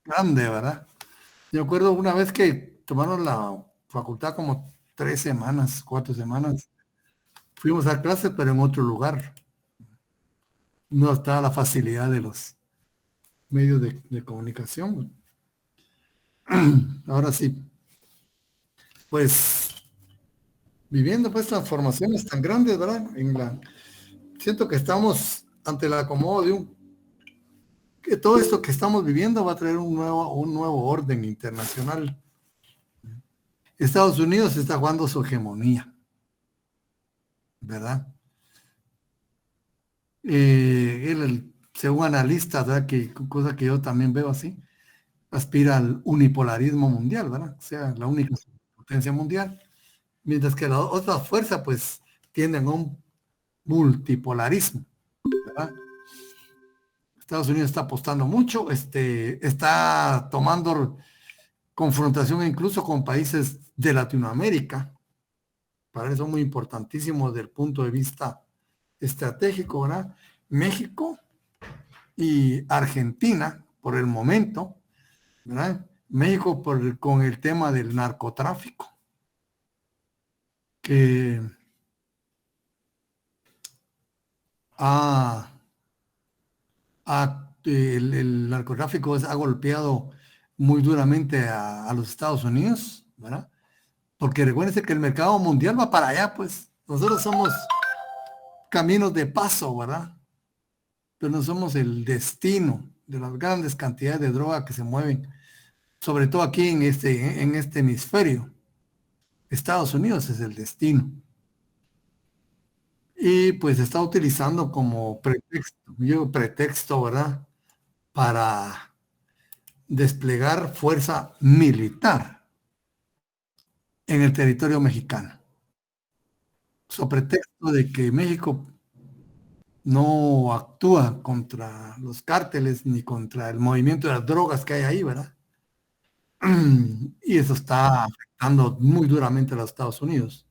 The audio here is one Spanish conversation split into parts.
grande, ¿verdad? Yo acuerdo una vez que tomaron la facultad como 3 semanas, 4 semanas. Fuimos a clases, pero en otro lugar. No estaba la facilidad de los medios de comunicación. Ahora sí, pues viviendo pues transformaciones tan grandes, ¿verdad? Siento que estamos ante el acomodo que todo esto que estamos viviendo va a traer un nuevo orden internacional. Estados Unidos está jugando su hegemonía, ¿verdad? Según analistas, ¿verdad? Cosa que yo también veo así, aspira al unipolarismo mundial, ¿verdad? O sea, la única potencia mundial, mientras que las otras fuerzas, pues, tienden a un multipolarismo, ¿verdad? Estados Unidos está apostando mucho, está tomando confrontación incluso con países de Latinoamérica, para eso muy importantísimo desde el punto de vista estratégico, ¿verdad? México y Argentina, por el momento, ¿verdad? México con el tema del narcotráfico, que ha, el narcotráfico ha golpeado muy duramente a los Estados Unidos, ¿verdad? Porque recuérdense que el mercado mundial va para allá, pues nosotros somos caminos de paso, ¿verdad? Pero no somos el destino de las grandes cantidades de droga que se mueven, sobre todo aquí en este hemisferio. Estados Unidos es el destino. Y pues se está utilizando como pretexto, ¿verdad? Para desplegar fuerza militar en el territorio mexicano. So pretexto de que México no actúa contra los cárteles ni contra el movimiento de las drogas que hay ahí, ¿verdad? Y eso está afectando muy duramente a los Estados Unidos.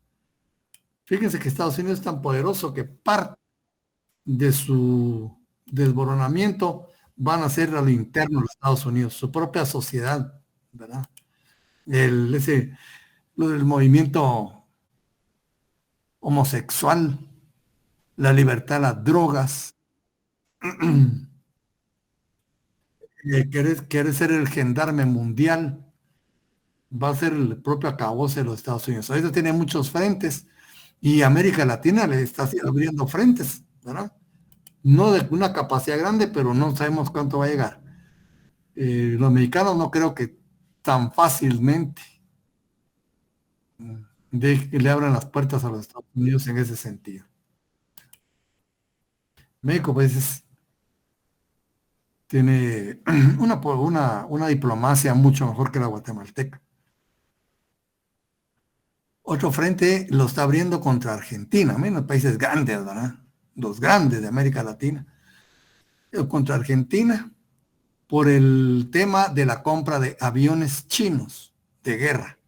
Fíjense que Estados Unidos es tan poderoso que parte de su desboronamiento van a ser a lo interno de los Estados Unidos, su propia sociedad, ¿verdad? Lo del movimiento homosexual, la libertad de las drogas, quiere ser el gendarme mundial, va a ser el propio acabose de los Estados Unidos. Ahorita tiene muchos frentes y América Latina le está abriendo frentes, ¿verdad? No de una capacidad grande, pero no sabemos cuánto va a llegar. Los mexicanos no creo que tan fácilmente le abran las puertas a los Estados Unidos en ese sentido. México, pues, tiene una diplomacia mucho mejor que la guatemalteca. Otro frente lo está abriendo contra Argentina, menos países grandes, ¿verdad? Los grandes de América Latina. Contra Argentina por el tema de la compra de aviones chinos de guerra.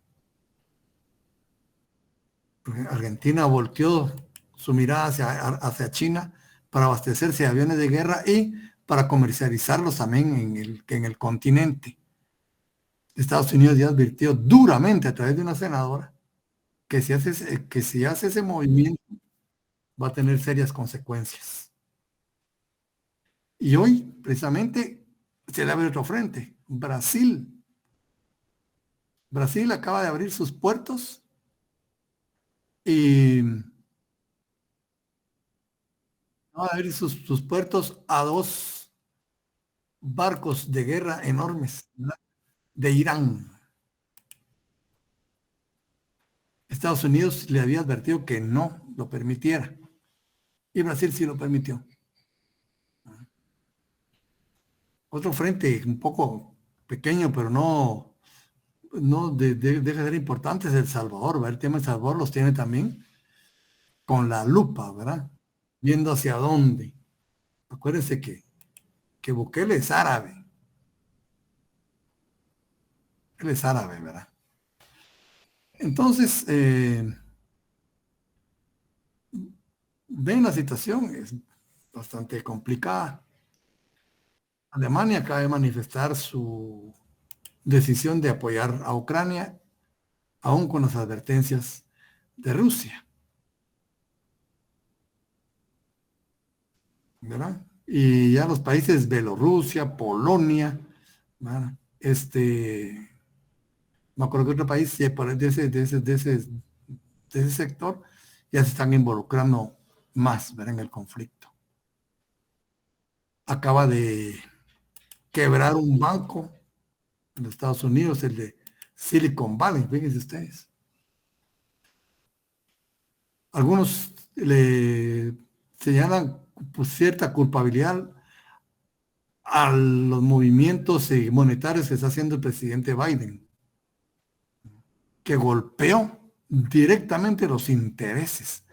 Argentina volteó su mirada hacia China para abastecerse de aviones de guerra y para comercializarlos también en el continente. Estados Unidos ya advirtió duramente a través de una senadora que si hace ese movimiento va a tener serias consecuencias. Y hoy, precisamente, se le abre otro frente. Brasil. Brasil acaba de abrir sus puertos y acaba de abrir sus puertos a dos barcos de guerra enormes, ¿verdad? De Irán. Estados Unidos le había advertido que no lo permitiera y Brasil sí lo permitió. Otro frente un poco pequeño, pero no deja de ser importante es El Salvador, ¿verdad? El tema de El Salvador los tiene también con la lupa, ¿verdad? Viendo hacia dónde. Acuérdense que Bukele es árabe, él es árabe, ¿verdad? Entonces, ven la situación, es bastante complicada. Alemania acaba de manifestar su decisión de apoyar a Ucrania, aún con las advertencias de Rusia, ¿verdad? Y ya los países Bielorrusia, Polonia, ¿verdad? Me acuerdo que otro país de ese sector ya se están involucrando más, ¿verdad? En el conflicto. Acaba de quebrar un banco en los Estados Unidos, el de Silicon Valley, fíjense ustedes. Algunos le señalan pues, cierta culpabilidad a los movimientos monetarios que está haciendo el presidente Biden, que golpeó directamente los intereses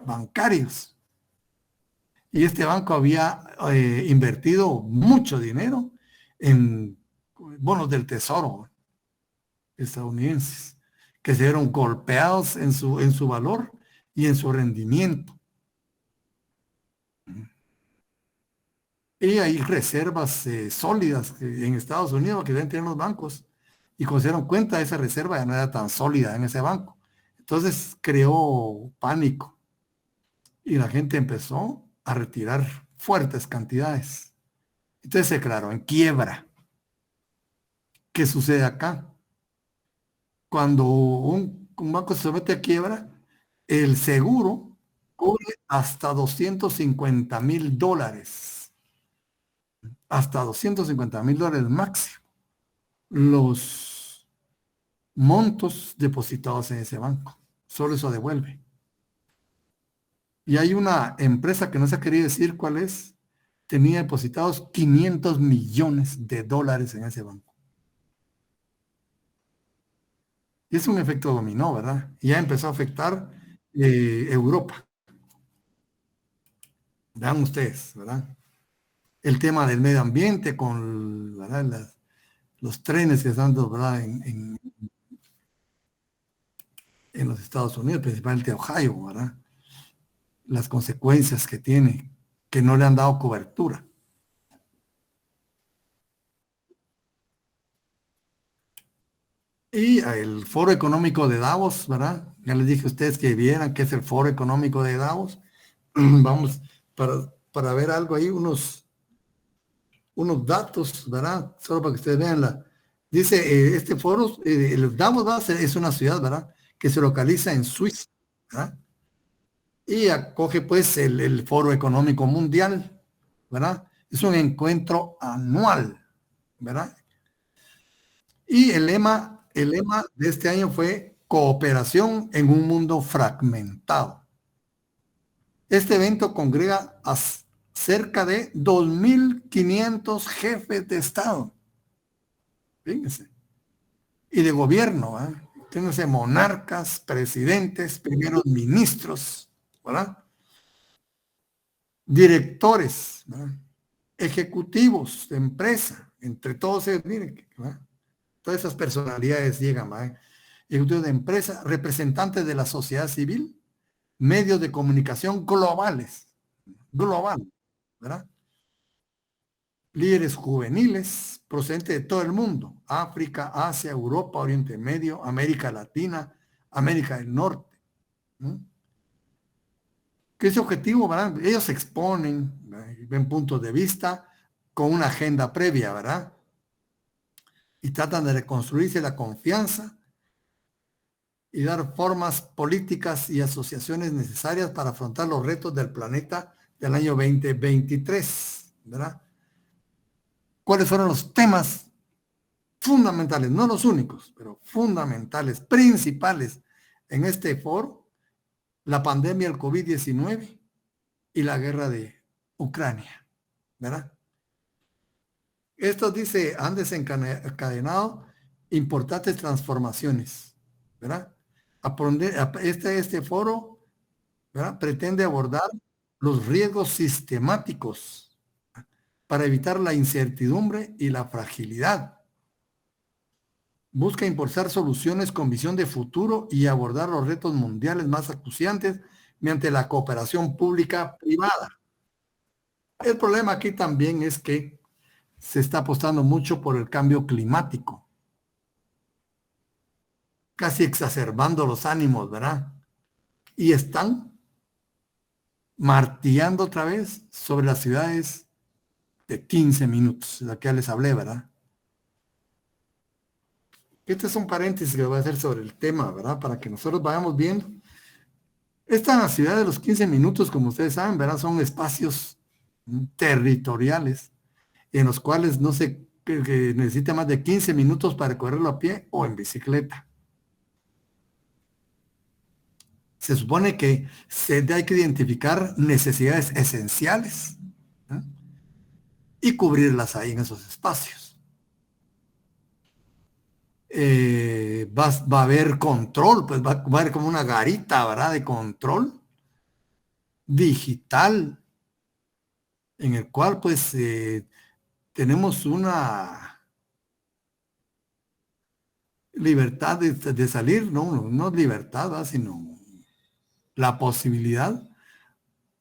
bancarios. Y este banco había invertido mucho dinero en bonos del tesoro estadounidenses, que se vieron golpeados en su valor y en su rendimiento. Y hay reservas sólidas en Estados Unidos que deben tener los bancos. Y cuando se dieron cuenta, esa reserva ya no era tan sólida en ese banco. Entonces creó pánico y la gente empezó a retirar fuertes cantidades. Entonces se declaró en quiebra. ¿Qué sucede acá? Cuando un banco se somete a quiebra, el seguro cubre hasta $250,000. Hasta $250,000 máximo. Los montos depositados en ese banco. Solo eso devuelve. Y hay una empresa que no se ha querido decir cuál es, tenía depositados $500 millones en ese banco. Y es un efecto dominó, ¿verdad? Y ya empezó a afectar Europa. Vean ustedes, ¿verdad? El tema del medio ambiente con, ¿verdad? Los trenes que están, ¿verdad? En los Estados Unidos, principalmente Ohio, ¿verdad? Las consecuencias que tiene, que no le han dado cobertura. Y el Foro Económico de Davos, ¿verdad? Ya les dije a ustedes que vieran qué es el Foro Económico de Davos. Vamos para ver algo ahí, unos datos, ¿verdad? Solo para que ustedes vean Dice, este foro, el Davos es una ciudad, ¿verdad? Que se localiza en Suiza, ¿verdad? Y acoge pues el Foro Económico Mundial, ¿verdad? Es un encuentro anual, ¿verdad? Y el lema de este año fue cooperación en un mundo fragmentado. Este evento congrega a cerca de 2.500 jefes de Estado. Fíjense. Y de gobierno, ¿eh? Fíjense, monarcas, presidentes, primeros ministros, ¿verdad? Directores, ¿verdad? Ejecutivos de empresa, entre todos ellos, miren, ¿verdad? Todas esas personalidades llegan, ¿verdad? Ejecutivos de empresa, representantes de la sociedad civil, medios de comunicación globales, ¿verdad? Líderes juveniles procedentes de todo el mundo, África, Asia, Europa, Oriente Medio, América Latina, América del Norte. ¿No? ¿Qué es su objetivo? ¿Verdad? Ellos exponen, ¿verdad? Ven puntos de vista con una agenda previa, ¿verdad? Y tratan de reconstruirse la confianza y dar formas políticas y asociaciones necesarias para afrontar los retos del planeta del año 2023, ¿verdad? ¿Cuáles fueron los temas fundamentales, no los únicos, pero fundamentales, principales en este foro? La pandemia del COVID-19 y la guerra de Ucrania, ¿verdad? Estos, dice, han desencadenado importantes transformaciones, ¿verdad? Este foro, ¿verdad? Pretende abordar los riesgos sistemáticos para evitar la incertidumbre y la fragilidad. Busca impulsar soluciones con visión de futuro y abordar los retos mundiales más acuciantes mediante la cooperación pública-privada. El problema aquí también es que se está apostando mucho por el cambio climático, casi exacerbando los ánimos, ¿verdad? Y están martillando otra vez sobre las ciudades de 15 minutos, de la que ya les hablé, ¿verdad? Este es un paréntesis que voy a hacer sobre el tema, ¿verdad? Para que nosotros vayamos viendo. Esta ciudad de los 15 minutos, como ustedes saben, ¿verdad? Son espacios territoriales en los cuales no se que necesita más de 15 minutos para recorrerlo a pie o en bicicleta. Se supone que hay que identificar necesidades esenciales, ¿no? Y cubrirlas ahí en esos espacios. Va a haber control, pues va a haber como una garita, ¿verdad? De control digital, en el cual pues tenemos una libertad de salir, no libertad, ¿verdad? Sino la posibilidad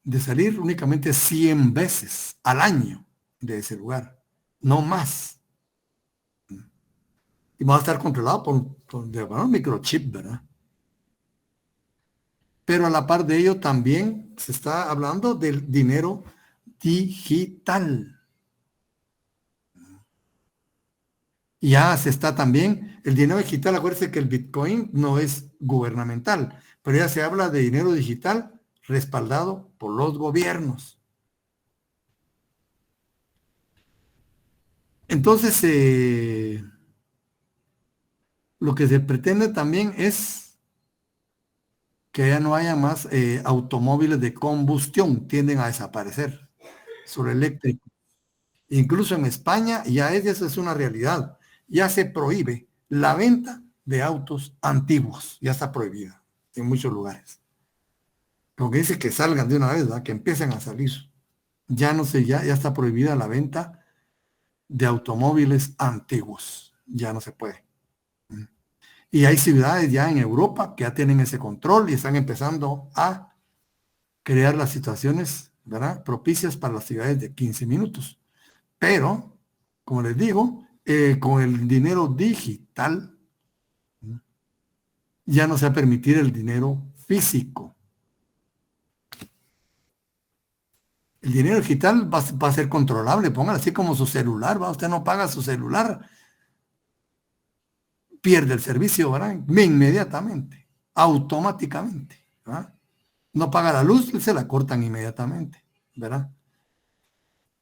de salir únicamente 100 veces al año de ese lugar, no más. Y va a estar controlado por un microchip, ¿verdad? Pero a la par de ello también se está hablando del dinero digital. Y ya se está también, el dinero digital, acuérdense que el Bitcoin no es gubernamental, pero ya se habla de dinero digital respaldado por los gobiernos. Entonces, lo que se pretende también es que ya no haya más automóviles de combustión, tienden a desaparecer, sobre eléctrico. Incluso en España ya eso es una realidad. Ya se prohíbe la venta de autos antiguos, ya está prohibida en muchos lugares. Como que dice que salgan de una vez, ¿verdad? Que empiecen a salir. Ya no sé, ya está prohibida la venta de automóviles antiguos. Ya no se puede. Y hay ciudades ya en Europa que ya tienen ese control y están empezando a crear las situaciones, ¿verdad? Propicias para las ciudades de 15 minutos. Pero, como les digo, con el dinero digital ya no se va a permitir el dinero físico. El dinero digital va a ser controlable, póngalo así como su celular, ¿va? Usted no paga su celular, pierde el servicio, ¿verdad? Inmediatamente, automáticamente, ¿verdad? No paga la luz, se la cortan inmediatamente, ¿verdad?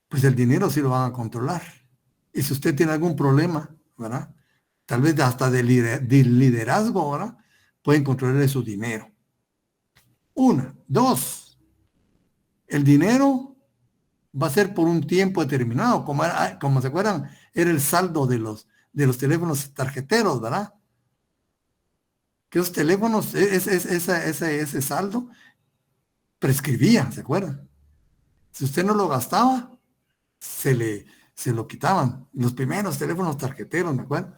Pues el dinero sí lo van a controlar. Y si usted tiene algún problema, ¿verdad? Tal vez hasta de liderazgo, ¿verdad? Pueden controlar su dinero. Una, dos, el dinero va a ser por un tiempo determinado, como se acuerdan, era el saldo de los teléfonos tarjeteros, ¿verdad? Que los teléfonos, ese saldo prescribía, ¿se acuerdan? Si usted no lo gastaba, se le, se lo quitaban. Los primeros teléfonos tarjeteros, ¿me acuerdo?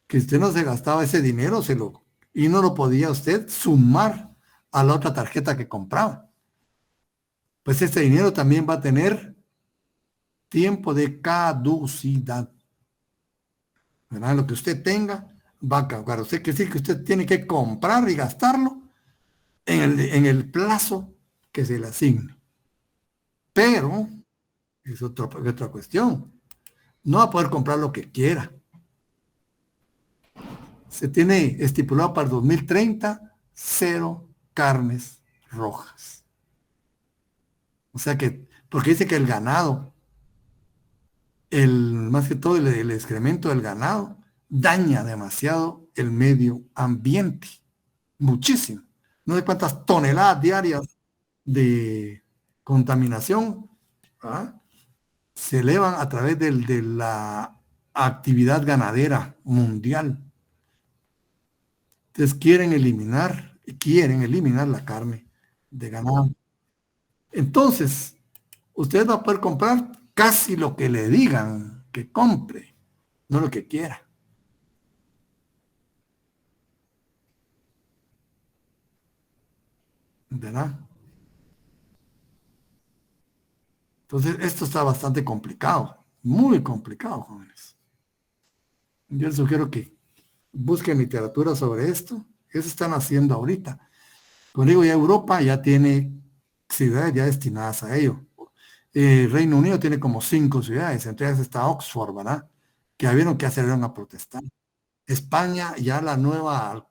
Que usted no se gastaba ese dinero, y no lo podía usted sumar a la otra tarjeta que compraba. Pues ese dinero también va a tener tiempo de caducidad, ¿verdad? Lo que usted tenga va a caducar. Usted quiere decir que usted tiene que comprar y gastarlo en el plazo que se le asigne. Pero, es otra cuestión, no va a poder comprar lo que quiera. Se tiene estipulado para el 2030 cero carnes rojas. O sea que, porque dice que el ganado, más que todo el excremento del ganado, daña demasiado el medio ambiente. Muchísimo. No sé cuántas toneladas diarias de contaminación, ¿ah?, se elevan a través de la actividad ganadera mundial. Entonces quieren eliminar la carne de ganado. Entonces, usted va a poder comprar casi lo que le digan que compre, no lo que quiera, ¿verdad? Entonces, esto está bastante complicado. muy complicado, jóvenes. Yo les sugiero que busquen literatura sobre esto. Eso están haciendo ahorita. Como digo, ya Europa ya tiene ciudades ya destinadas a ello. Reino Unido tiene como 5 ciudades, entre ellas está Oxford, ¿verdad? Que ya vieron que salieron a protestar. España, ya la nueva,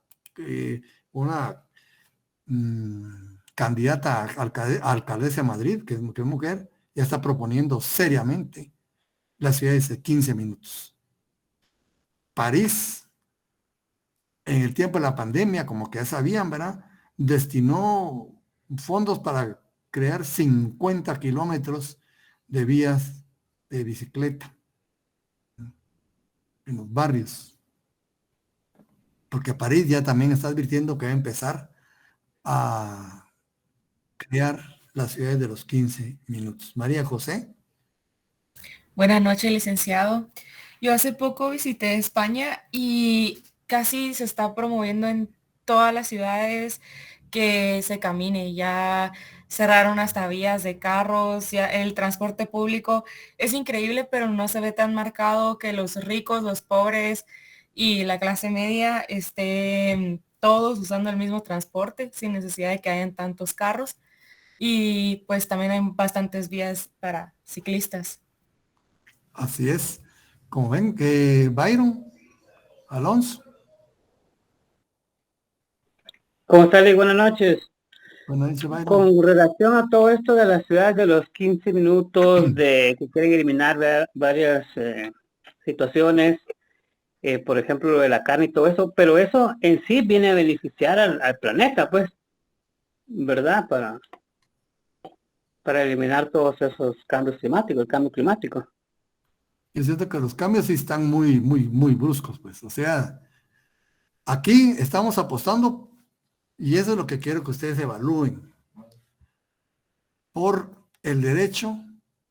una candidata a alcaldesa de Madrid, que es mujer, ya está proponiendo seriamente las ciudades de 15 minutos. París, en el tiempo de la pandemia, como que ya sabían, ¿verdad? Destinó fondos para crear 50 kilómetros de vías de bicicleta en los barrios, porque París ya también está advirtiendo que va a empezar a crear las ciudades de los 15 minutos. María José. Buenas noches, licenciado. Yo hace poco visité España y casi se está promoviendo en todas las ciudades que se camine. Ya cerraron hasta vías de carros, ya el transporte público es increíble, pero no se ve tan marcado que los ricos, los pobres y la clase media estén todos usando el mismo transporte sin necesidad de que hayan tantos carros. Y pues también hay bastantes vías para ciclistas. Así es. Como ven, Byron Alonso. ¿Cómo está, Lee? Buenas noches. Bueno, dice Byron. Con relación a todo esto de las ciudades de los 15 minutos, de que quieren eliminar varias situaciones, por ejemplo, lo de la carne y todo eso, pero eso en sí viene a beneficiar al planeta, pues, ¿verdad? Para eliminar todos esos cambios climáticos, el cambio climático. Es cierto que los cambios sí están muy, muy, muy bruscos, pues. O sea, aquí estamos apostando, y eso es lo que quiero que ustedes evalúen, por el derecho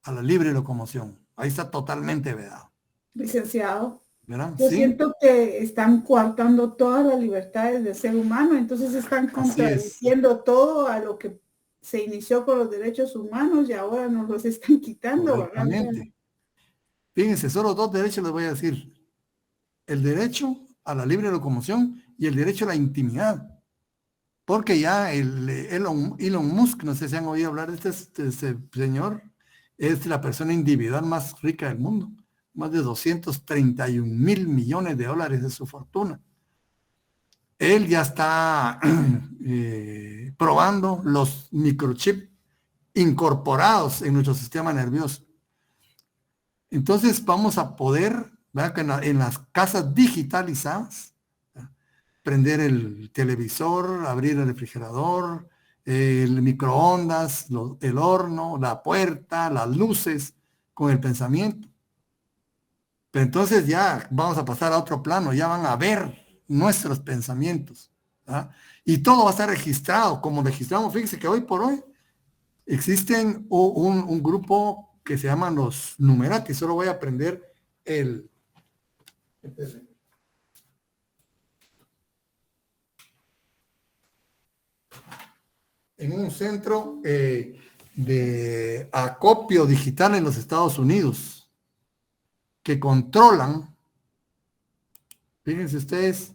a la libre locomoción. Ahí está totalmente vedado. Licenciado, ¿Verdad? yo Sí, siento que están coartando todas las libertades del ser humano, entonces están así es. contradiciendo todo a lo que se inició con los derechos humanos y ahora nos los están quitando, ¿verdad? Correctamente. Fíjense, solo dos derechos les voy a decir. El derecho a la libre locomoción y el derecho a la intimidad. Porque ya Elon Musk, no sé si han oído hablar de este señor, es la persona individual más rica del mundo. Más de 231.000 millones de dólares de su fortuna. Él ya está probando los microchips incorporados en nuestro sistema nervioso. Entonces vamos a poder, ¿verdad? Que en las casas digitalizadas, ¿verdad? Prender el televisor, abrir el refrigerador, el microondas, el horno, la puerta, las luces, con el pensamiento. Pero entonces ya vamos a pasar a otro plano, ya van a ver nuestros pensamientos, ¿verdad? Y todo va a estar registrado, como registramos. Fíjense que hoy por hoy existen un grupo que se llaman los Numerati. Solo voy a aprender el... En un centro de acopio digital en los Estados Unidos, que controlan, fíjense ustedes,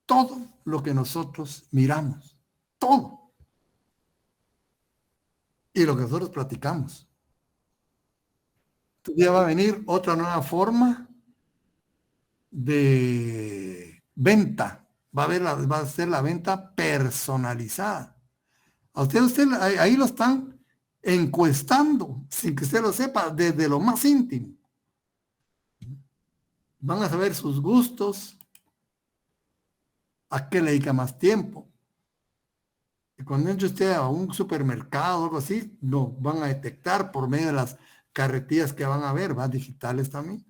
todo lo que nosotros miramos, todo, y lo que nosotros platicamos. Ya va a venir otra nueva forma de venta. Va a ser la venta personalizada. A usted ahí lo están encuestando, sin que usted lo sepa, desde lo más íntimo. Van a saber sus gustos, a qué le dedica más tiempo. Y cuando entre usted a un supermercado o algo así, lo van a detectar por medio de las carretillas que van a ver, ¿va? Digitales también.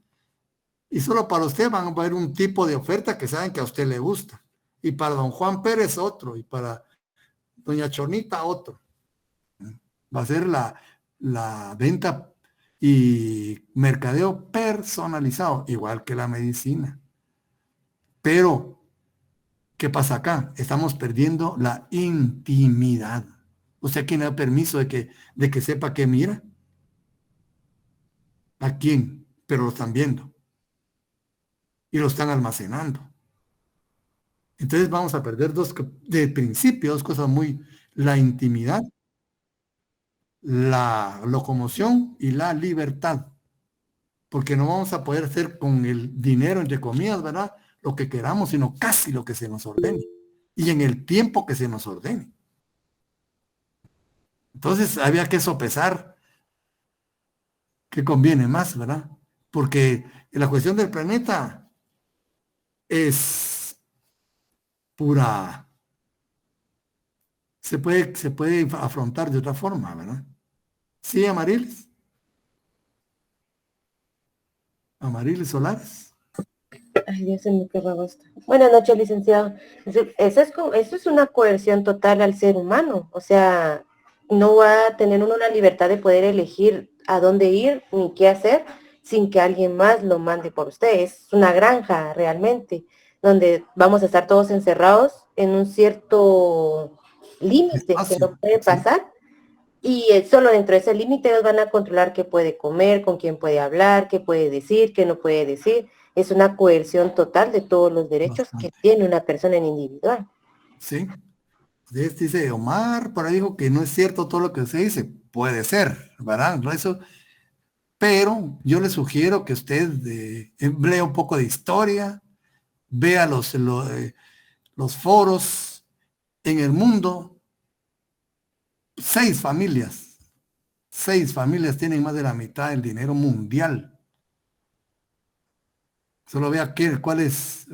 Y solo para usted van a ver un tipo de oferta que saben que a usted le gusta. Y para don Juan Pérez otro. Y para doña Chonita otro. Va a ser la venta y mercadeo personalizado, igual que la medicina. Pero, ¿qué pasa acá? Estamos perdiendo la intimidad. ¿Usted quién le da permiso de que sepa qué mira? ¿A quién? Pero lo están viendo y lo están almacenando. Entonces vamos a perder de principio, dos cosas la intimidad, la locomoción y la libertad. Porque no vamos a poder hacer con el dinero, entre comillas, ¿verdad? Lo que queramos, sino casi lo que se nos ordene. Y en el tiempo que se nos ordene. Entonces había que sopesar qué conviene más, ¿verdad? Porque la cuestión del planeta es pura, se puede afrontar de otra forma, ¿verdad? Sí, Amarilis Solares. Ay, Dios mío, qué babosa. Buenas noches, licenciado. Eso es una coerción total al ser humano. O sea, no va a tener uno la libertad de poder elegir a dónde ir ni qué hacer sin que alguien más lo mande por usted. Es una granja realmente, donde vamos a estar todos encerrados en un cierto límite que no puede pasar. Y solo dentro de ese límite ellos van a controlar qué puede comer, con quién puede hablar, qué puede decir, qué no puede decir. Es una coerción total de todos los derechos que tiene una persona en individual. Sí. Dice Omar, por ahí dijo que no es cierto todo lo que se dice. Puede ser, ¿verdad? Eso, pero yo le sugiero que usted lea un poco de historia, vea los foros en el mundo. 6 familias tienen más de la mitad del dinero mundial. Solo vea cuáles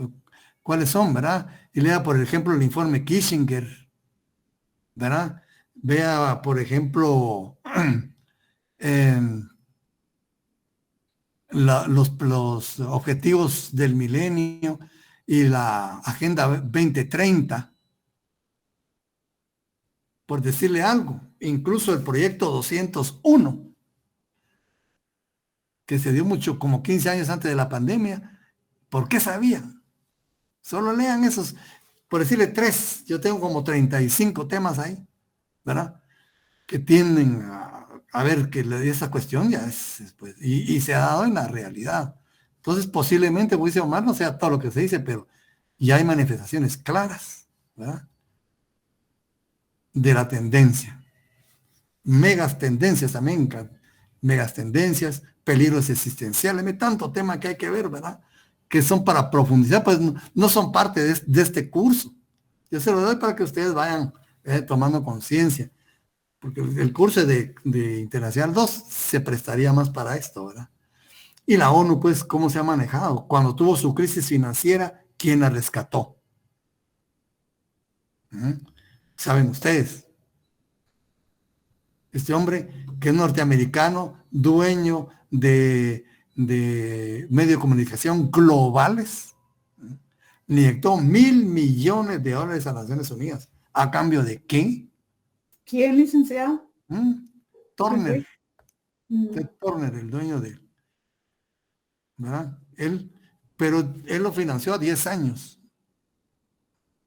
son, ¿verdad? Y lea, por ejemplo, el informe Kissinger, ¿verdad? Vea, por ejemplo, los objetivos del milenio y la Agenda 2030, por decirle algo. Incluso el proyecto 201, que se dio mucho, como 15 años antes de la pandemia. ¿Por qué sabían? Solo lean esos, por decirle 3, yo tengo como 35 temas ahí, ¿verdad? Que tienden a ver que esa cuestión ya es pues, y se ha dado en la realidad. Entonces, posiblemente, como dice Omar, no sea todo lo que se dice, pero ya hay manifestaciones claras, ¿verdad? De la tendencia. Megas tendencias también, megas tendencias, peligros existenciales, hay tanto tema que hay que ver, ¿verdad? Que son para profundizar, pues no son parte de este curso. Yo se lo doy para que ustedes vayan tomando conciencia, porque el curso de Internacional 2 se prestaría más para esto, ¿verdad? Y la ONU, pues, ¿cómo se ha manejado? Cuando tuvo su crisis financiera, ¿quién la rescató? ¿Saben ustedes? Este hombre que es norteamericano, dueño de medios de comunicación globales, le inyectó $1.000 millones a las Naciones Unidas. ¿A cambio de qué? ¿Quién, licenciado? Turner. Turner, el dueño de, ¿verdad? Pero él lo financió a 10 años.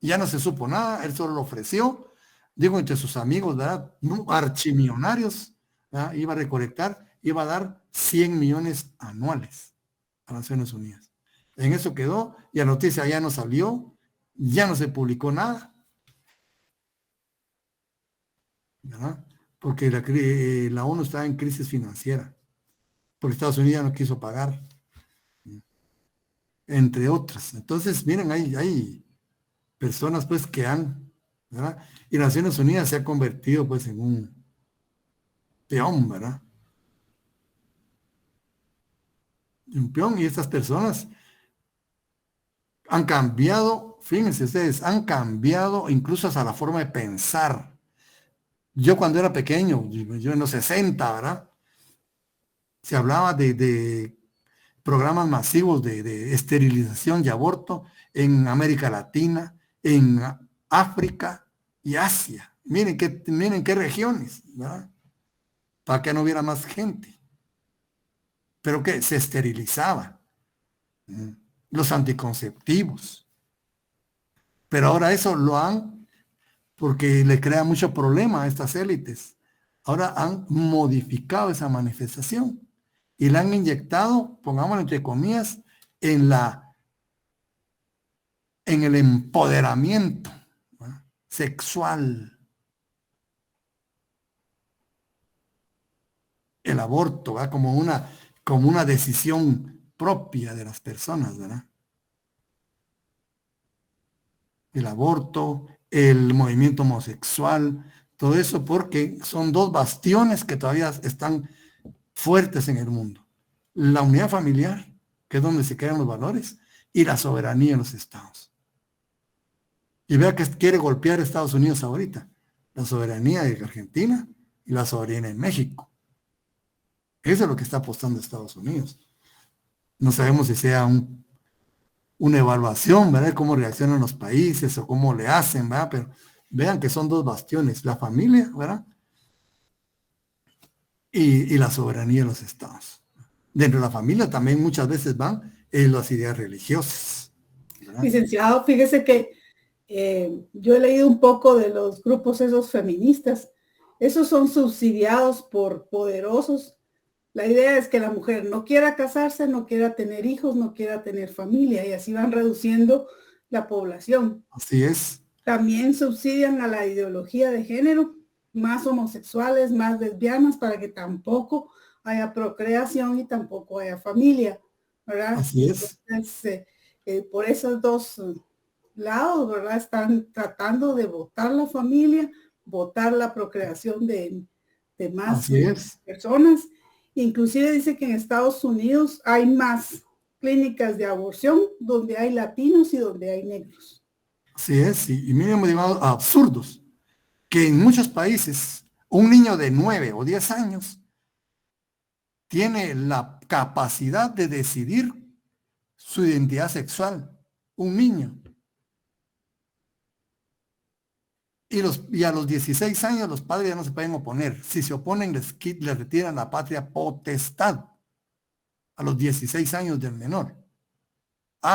Ya no se supo nada, él solo lo ofreció, digo, entre sus amigos, ¿verdad? Archimillonarios, ¿verdad? Iba a recolectar, iba a dar 100 millones anuales a las Naciones Unidas. En eso quedó, y la noticia ya no salió, ya no se publicó nada, ¿verdad? Porque la ONU estaba en crisis financiera, porque Estados Unidos no quiso pagar, entre otras. Entonces, miren, hay personas pues que ¿verdad? Y Naciones Unidas se ha convertido pues en un peón, ¿verdad? Un peón, y estas personas han cambiado, fíjense ustedes, han cambiado incluso hasta la forma de pensar. Yo cuando era pequeño, yo en los 60, ¿verdad? Se hablaba de programas masivos de esterilización y aborto en América Latina, en África y Asia. Miren qué regiones, ¿verdad? Para que no hubiera más gente. Pero que se esterilizaba. Los anticonceptivos. Pero ahora eso porque le crea mucho problema a estas élites. Ahora han modificado esa manifestación. y la han inyectado, pongámoslo entre comillas, en el empoderamiento, ¿verdad?, sexual. El aborto, ¿verdad?, como una decisión propia de las personas, ¿verdad? El aborto, el movimiento homosexual, todo eso porque son dos bastiones que todavía están fuertes en el mundo. La unidad familiar, que es donde se crean los valores, y la soberanía en los estados. Y vea que quiere golpear a Estados Unidos ahorita. La soberanía de Argentina y la soberanía en México. Eso es lo que está apostando Estados Unidos. No sabemos si sea una evaluación, ¿verdad?, de cómo reaccionan los países o cómo le hacen, ¿verdad? Pero vean que son dos bastiones, la familia, ¿verdad?, y la soberanía de los estados. Dentro de la familia también muchas veces van las ideas religiosas, ¿verdad? Licenciado, fíjese que yo he leído un poco de los grupos esos feministas. Esos son subsidiados por poderosos. La idea es que la mujer no quiera casarse, no quiera tener hijos, no quiera tener familia, y así van reduciendo la población. Así es. También subsidian a la ideología de género, más homosexuales, más lesbianas, para que tampoco haya procreación y tampoco haya familia, ¿verdad? Así es. Entonces, por esos dos lados, ¿verdad?, están tratando de votar la familia, votar la procreación de más personas. Inclusive dice que en Estados Unidos hay más clínicas de aborción donde hay latinos y donde hay negros. Así es, y miren, hemos llegado a absurdos, que en muchos países un niño de 9 o 10 años tiene la capacidad de decidir su identidad sexual, un niño. Y a los 16 años los padres ya no se pueden oponer. Si se oponen, les retiran la patria potestad a los 16 años del menor.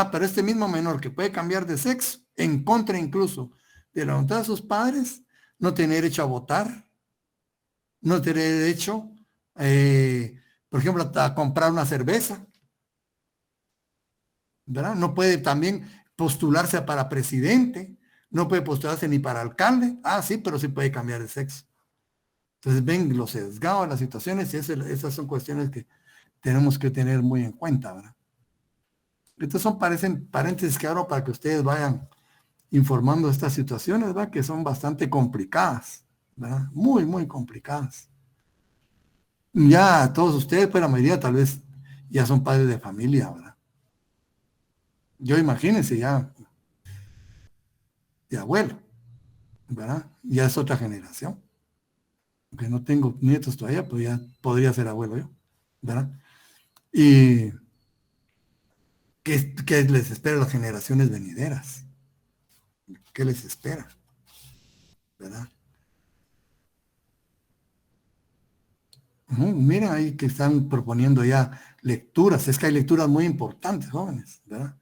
Pero este mismo menor que puede cambiar de sexo, en contra incluso de la voluntad de sus padres, no tiene derecho a votar, no tiene derecho, por ejemplo, a comprar una cerveza, ¿verdad? No puede también postularse para presidente, no puede postularse ni para alcalde. Sí, pero sí puede cambiar de sexo. Entonces ven los sesgados de las situaciones, y esas son cuestiones que tenemos que tener muy en cuenta, ¿verdad? Entonces parecen paréntesis que abro para que ustedes vayan informando de estas situaciones, ¿verdad?, que son bastante complicadas, ¿verdad? Muy, muy complicadas. Ya todos ustedes, pues la mayoría tal vez ya son padres de familia, ¿verdad? Yo imagínense ya de abuelo, ¿verdad? Ya es otra generación. Aunque no tengo nietos todavía, pues ya podría ser abuelo yo, ¿verdad? Y ¿qué les espera a las generaciones venideras? ¿Qué les espera? ¿Verdad? Mira ahí que están proponiendo ya lecturas. Es que hay lecturas muy importantes, jóvenes, ¿verdad?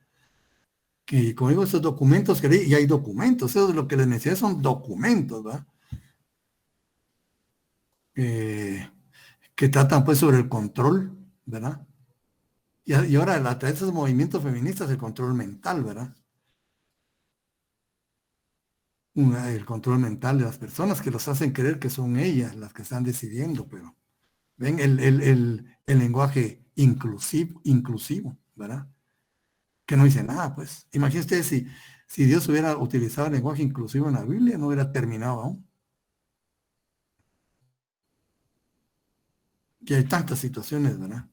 Que como digo, estos documentos que leí, y hay documentos, eso es lo que les mencioné, son documentos, ¿verdad? Que tratan pues sobre el control, ¿verdad? Y ahora a través de esos movimientos feministas, el control mental, ¿verdad? El control mental de las personas que los hacen creer que son ellas las que están decidiendo, pero ven el lenguaje inclusivo, ¿verdad? Que no dice nada, pues. Imagínense si Dios hubiera utilizado el lenguaje inclusivo en la Biblia, no hubiera terminado aún. Y hay tantas situaciones, ¿verdad?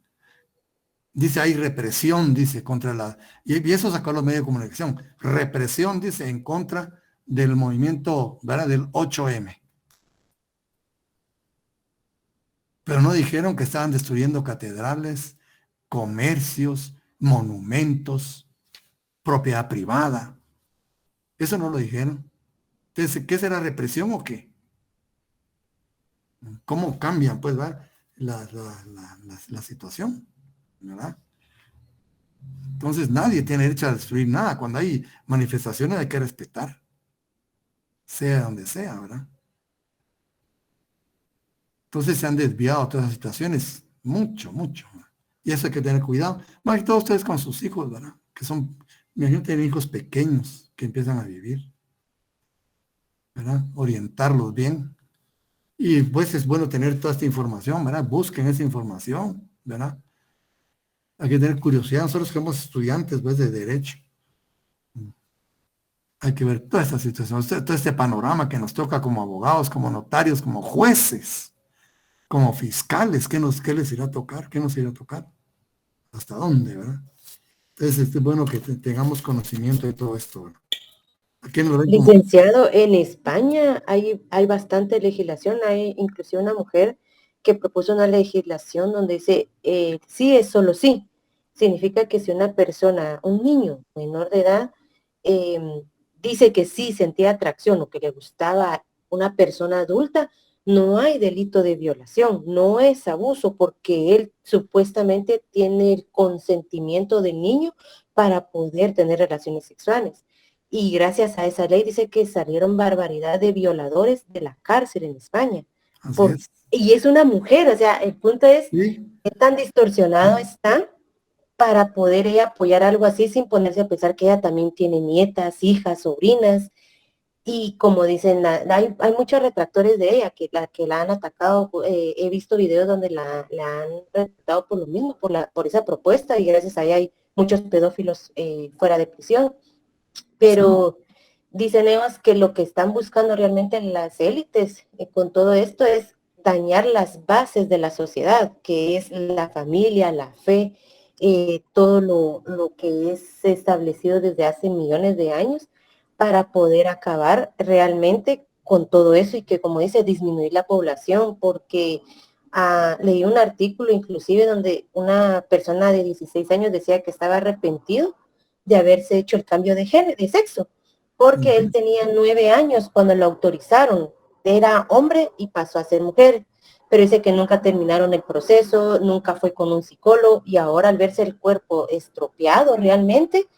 Dice, hay represión, dice, contra y eso sacó los medios de comunicación. Represión, dice, en contra del movimiento, ¿verdad?, del 8M. Pero no dijeron que estaban destruyendo catedrales, comercios, monumentos, propiedad privada. Eso no lo dijeron. Entonces, ¿qué será represión o qué? ¿Cómo cambian, pues, ¿verdad?, la situación, ¿verdad? Entonces, nadie tiene derecho a destruir nada. Cuando hay manifestaciones hay que respetar, sea donde sea, ¿verdad? Entonces se han desviado todas las situaciones, mucho, mucho. Y eso hay que tener cuidado. Más que todos ustedes con sus hijos, ¿verdad? Que son, me imagino, tienen hijos pequeños que empiezan a vivir, ¿verdad? Orientarlos bien. Y pues es bueno tener toda esta información, ¿verdad? Busquen esa información, ¿verdad? Hay que tener curiosidad. Nosotros somos estudiantes, pues, de derecho. Hay que ver toda esta situación, todo este panorama que nos toca como abogados, como notarios, como jueces, como fiscales. ¿Qué les irá a tocar? ¿Qué nos irá a tocar? ¿Hasta dónde, verdad? Entonces, es bueno que tengamos conocimiento de todo esto, ¿verdad? Aquí nos ven como... Licenciado, en España hay bastante legislación, hay inclusive una mujer que propuso una legislación donde dice, sí es solo sí. Significa que si una persona, un niño menor de edad, dice que sí sentía atracción o que le gustaba una persona adulta, no hay delito de violación, no es abuso porque él supuestamente tiene el consentimiento del niño para poder tener relaciones sexuales. Y gracias a esa ley dice que salieron barbaridad de violadores de la cárcel en España. Así es. Y es una mujer, o sea, el punto es ¿Sí? qué tan distorsionado está para poder ella apoyar algo así sin ponerse a pensar que ella también tiene nietas, hijas, sobrinas. Y como dicen, hay muchos retractores de ella que la han atacado. He visto videos donde la han retratado por lo mismo, por esa propuesta, y gracias a ella hay muchos pedófilos fuera de prisión. Pero dicen ellos que lo que están buscando realmente las élites con todo esto es dañar las bases de la sociedad, que es la familia, la fe, todo lo que es establecido desde hace millones de años para poder acabar realmente con todo eso y que, como dice, disminuir la población, porque leí un artículo inclusive donde una persona de 16 años decía que estaba arrepentido de haberse hecho el cambio de sexo, porque él tenía 9 años cuando lo autorizaron, era hombre y pasó a ser mujer, pero dice que nunca terminaron el proceso, nunca fue con un psicólogo y ahora al verse el cuerpo estropeado realmente,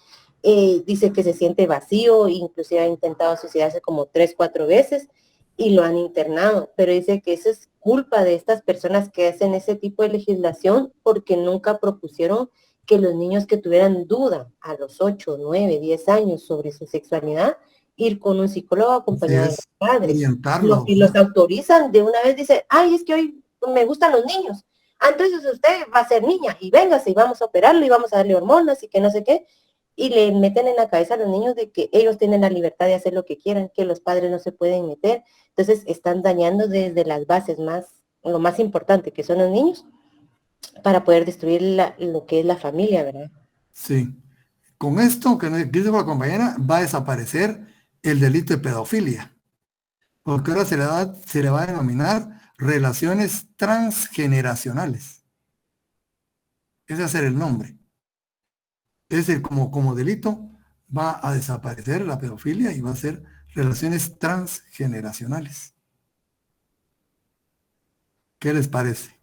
dice que se siente vacío, inclusive ha intentado suicidarse como 3, 4 veces y lo han internado, pero dice que eso es culpa de estas personas que hacen ese tipo de legislación porque nunca propusieron que los niños que tuvieran duda a los 8, 9, 10 años sobre su sexualidad, ir con un psicólogo acompañado de los padres. Orientarlo. Y los autorizan de una vez, dice, ay, es que hoy me gustan los niños. Entonces usted va a ser niña y véngase y vamos a operarlo y vamos a darle hormonas y que no sé qué. Y le meten en la cabeza a los niños de que ellos tienen la libertad de hacer lo que quieran, que los padres no se pueden meter. Entonces están dañando desde las bases lo más importante, que son los niños, para poder destruir lo que es la familia, ¿verdad? Sí. Con esto, que dice la compañera, va a desaparecer el delito de pedofilia. Porque ahora se le va a denominar relaciones transgeneracionales. Ese va a ser el nombre. Es decir, como delito va a desaparecer la pedofilia y va a ser relaciones transgeneracionales. ¿Qué les parece?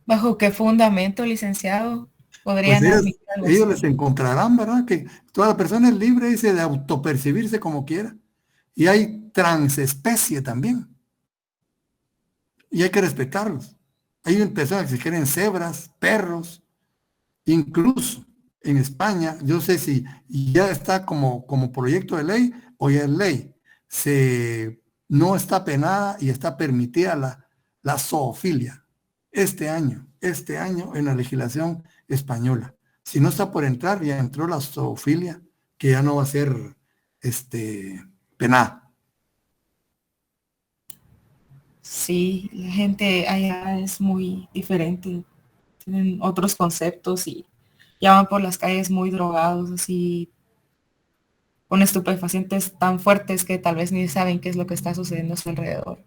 ¿Bajo qué fundamento, licenciado? Pues ¿Podrían admitir algo ellos así? les encontrarán, ¿verdad? Que toda persona es libre, dice, de autopercibirse como quiera. Y hay transespecie también. Y hay que respetarlos. Hay personas que se quieren cebras, perros, incluso en España, yo sé si ya está como proyecto de ley o ya es ley. No está penada y está permitida la zoofilia este año en la legislación española. Si no está por entrar, ya entró la zoofilia, que ya no va a ser penada. Sí, la gente allá es muy diferente, tienen otros conceptos y ya van por las calles muy drogados, así, con estupefacientes tan fuertes que tal vez ni saben qué es lo que está sucediendo a su alrededor.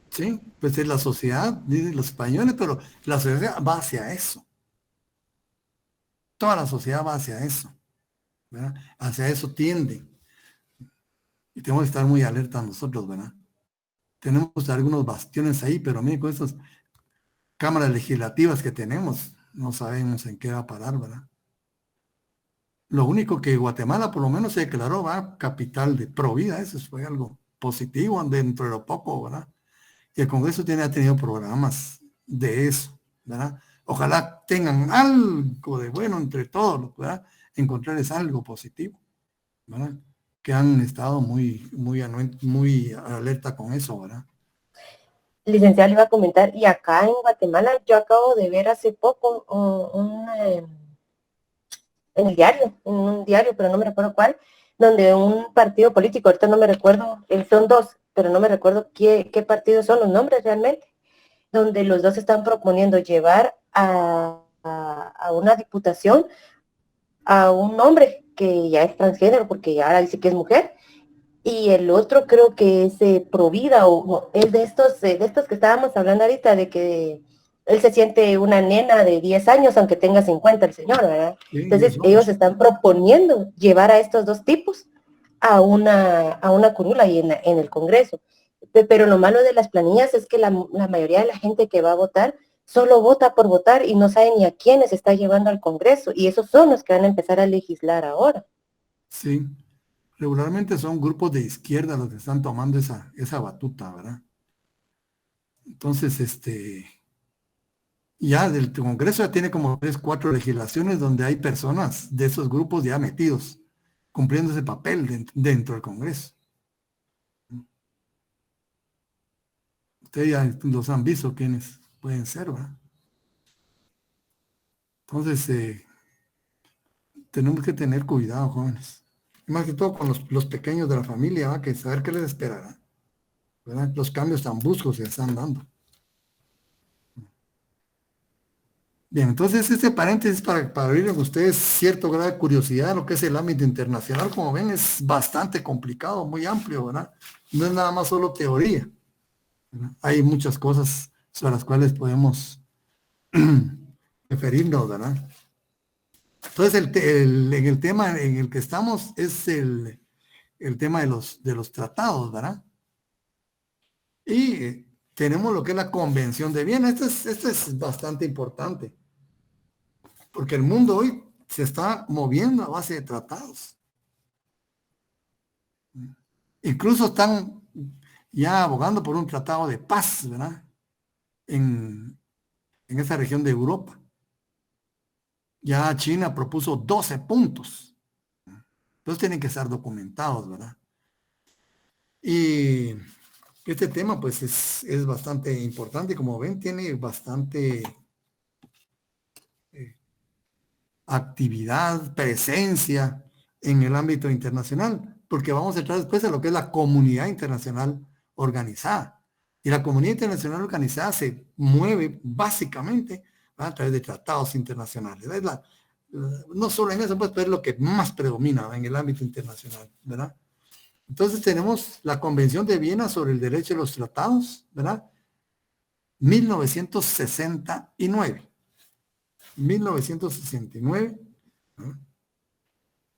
Sí, pues es la sociedad, dicen los españoles, pero la sociedad va hacia eso. Toda la sociedad va hacia eso, ¿verdad? Hacia eso tiende. Y tenemos que estar muy alerta nosotros, ¿verdad? Tenemos algunos bastiones ahí, pero miren, con estas cámaras legislativas que tenemos, no sabemos en qué va a parar, ¿verdad? Lo único que Guatemala por lo menos se declaró, ¿verdad? Capital de Provida, eso fue algo positivo dentro de lo poco, ¿verdad? Y el Congreso ha tenido programas de eso, ¿verdad? ojalá tengan algo de bueno entre todos, ¿verdad? Encontrarles algo positivo, ¿verdad? Que han estado muy alerta con eso, ¿verdad? Licenciado, le iba a comentar, y acá en Guatemala yo acabo de ver hace poco en un diario, pero no me recuerdo cuál, donde un partido político, ahorita no me recuerdo, son dos, pero no me recuerdo qué partidos son los nombres realmente, donde los dos están proponiendo llevar a una diputación a un hombre que ya es transgénero, porque ya ahora dice que es mujer, y el otro creo que es provida o no, es de estos que estábamos hablando ahorita, de que él se siente una nena de 10 años, aunque tenga 50 el señor, ¿verdad? Sí, Entonces ellos están proponiendo llevar a estos dos tipos a una curula y en el Congreso. Pero lo malo de las planillas es que la mayoría de la gente que va a votar solo vota por votar y no sabe ni a quiénes está llevando al Congreso, y esos son los que van a empezar a legislar ahora. Sí, regularmente son grupos de izquierda los que están tomando esa batuta, ¿verdad? Entonces, ya del Congreso ya tiene como 3, 4 legislaciones donde hay personas de esos grupos ya metidos, cumpliendo ese papel dentro del Congreso. Ustedes ya los han visto quiénes pueden ser, ¿verdad? Entonces, tenemos que tener cuidado, jóvenes. Más que todo con los pequeños de la familia, ¿va? Que saber qué les esperará, ¿verdad? Los cambios tan bruscos se están dando. Bien, entonces este paréntesis para abrir en ustedes cierto grado de curiosidad en lo que es el ámbito internacional. Como ven, es bastante complicado, muy amplio, ¿verdad? No es nada más solo teoría, ¿verdad? Hay muchas cosas sobre las cuales podemos referirnos, ¿verdad? Entonces, en el tema en el que estamos es el tema de los tratados, ¿verdad? Y tenemos lo que es la Convención de Viena. Esto es bastante importante, porque el mundo hoy se está moviendo a base de tratados. Incluso están ya abogando por un tratado de paz, ¿verdad? En esa región de Europa. Ya China propuso 12 puntos. Entonces tienen que estar documentados, ¿verdad? Y este tema pues es bastante importante. Como ven, tiene bastante actividad, presencia en el ámbito internacional, porque vamos a entrar después a lo que es la comunidad internacional organizada. Y la comunidad internacional organizada se mueve básicamente, ¿verdad?, a través de tratados internacionales. No solo en eso, pues, pero es lo que más predomina en el ámbito internacional, ¿verdad? Entonces tenemos la Convención de Viena sobre el Derecho de los Tratados, ¿verdad? 1969. 1969, ¿no?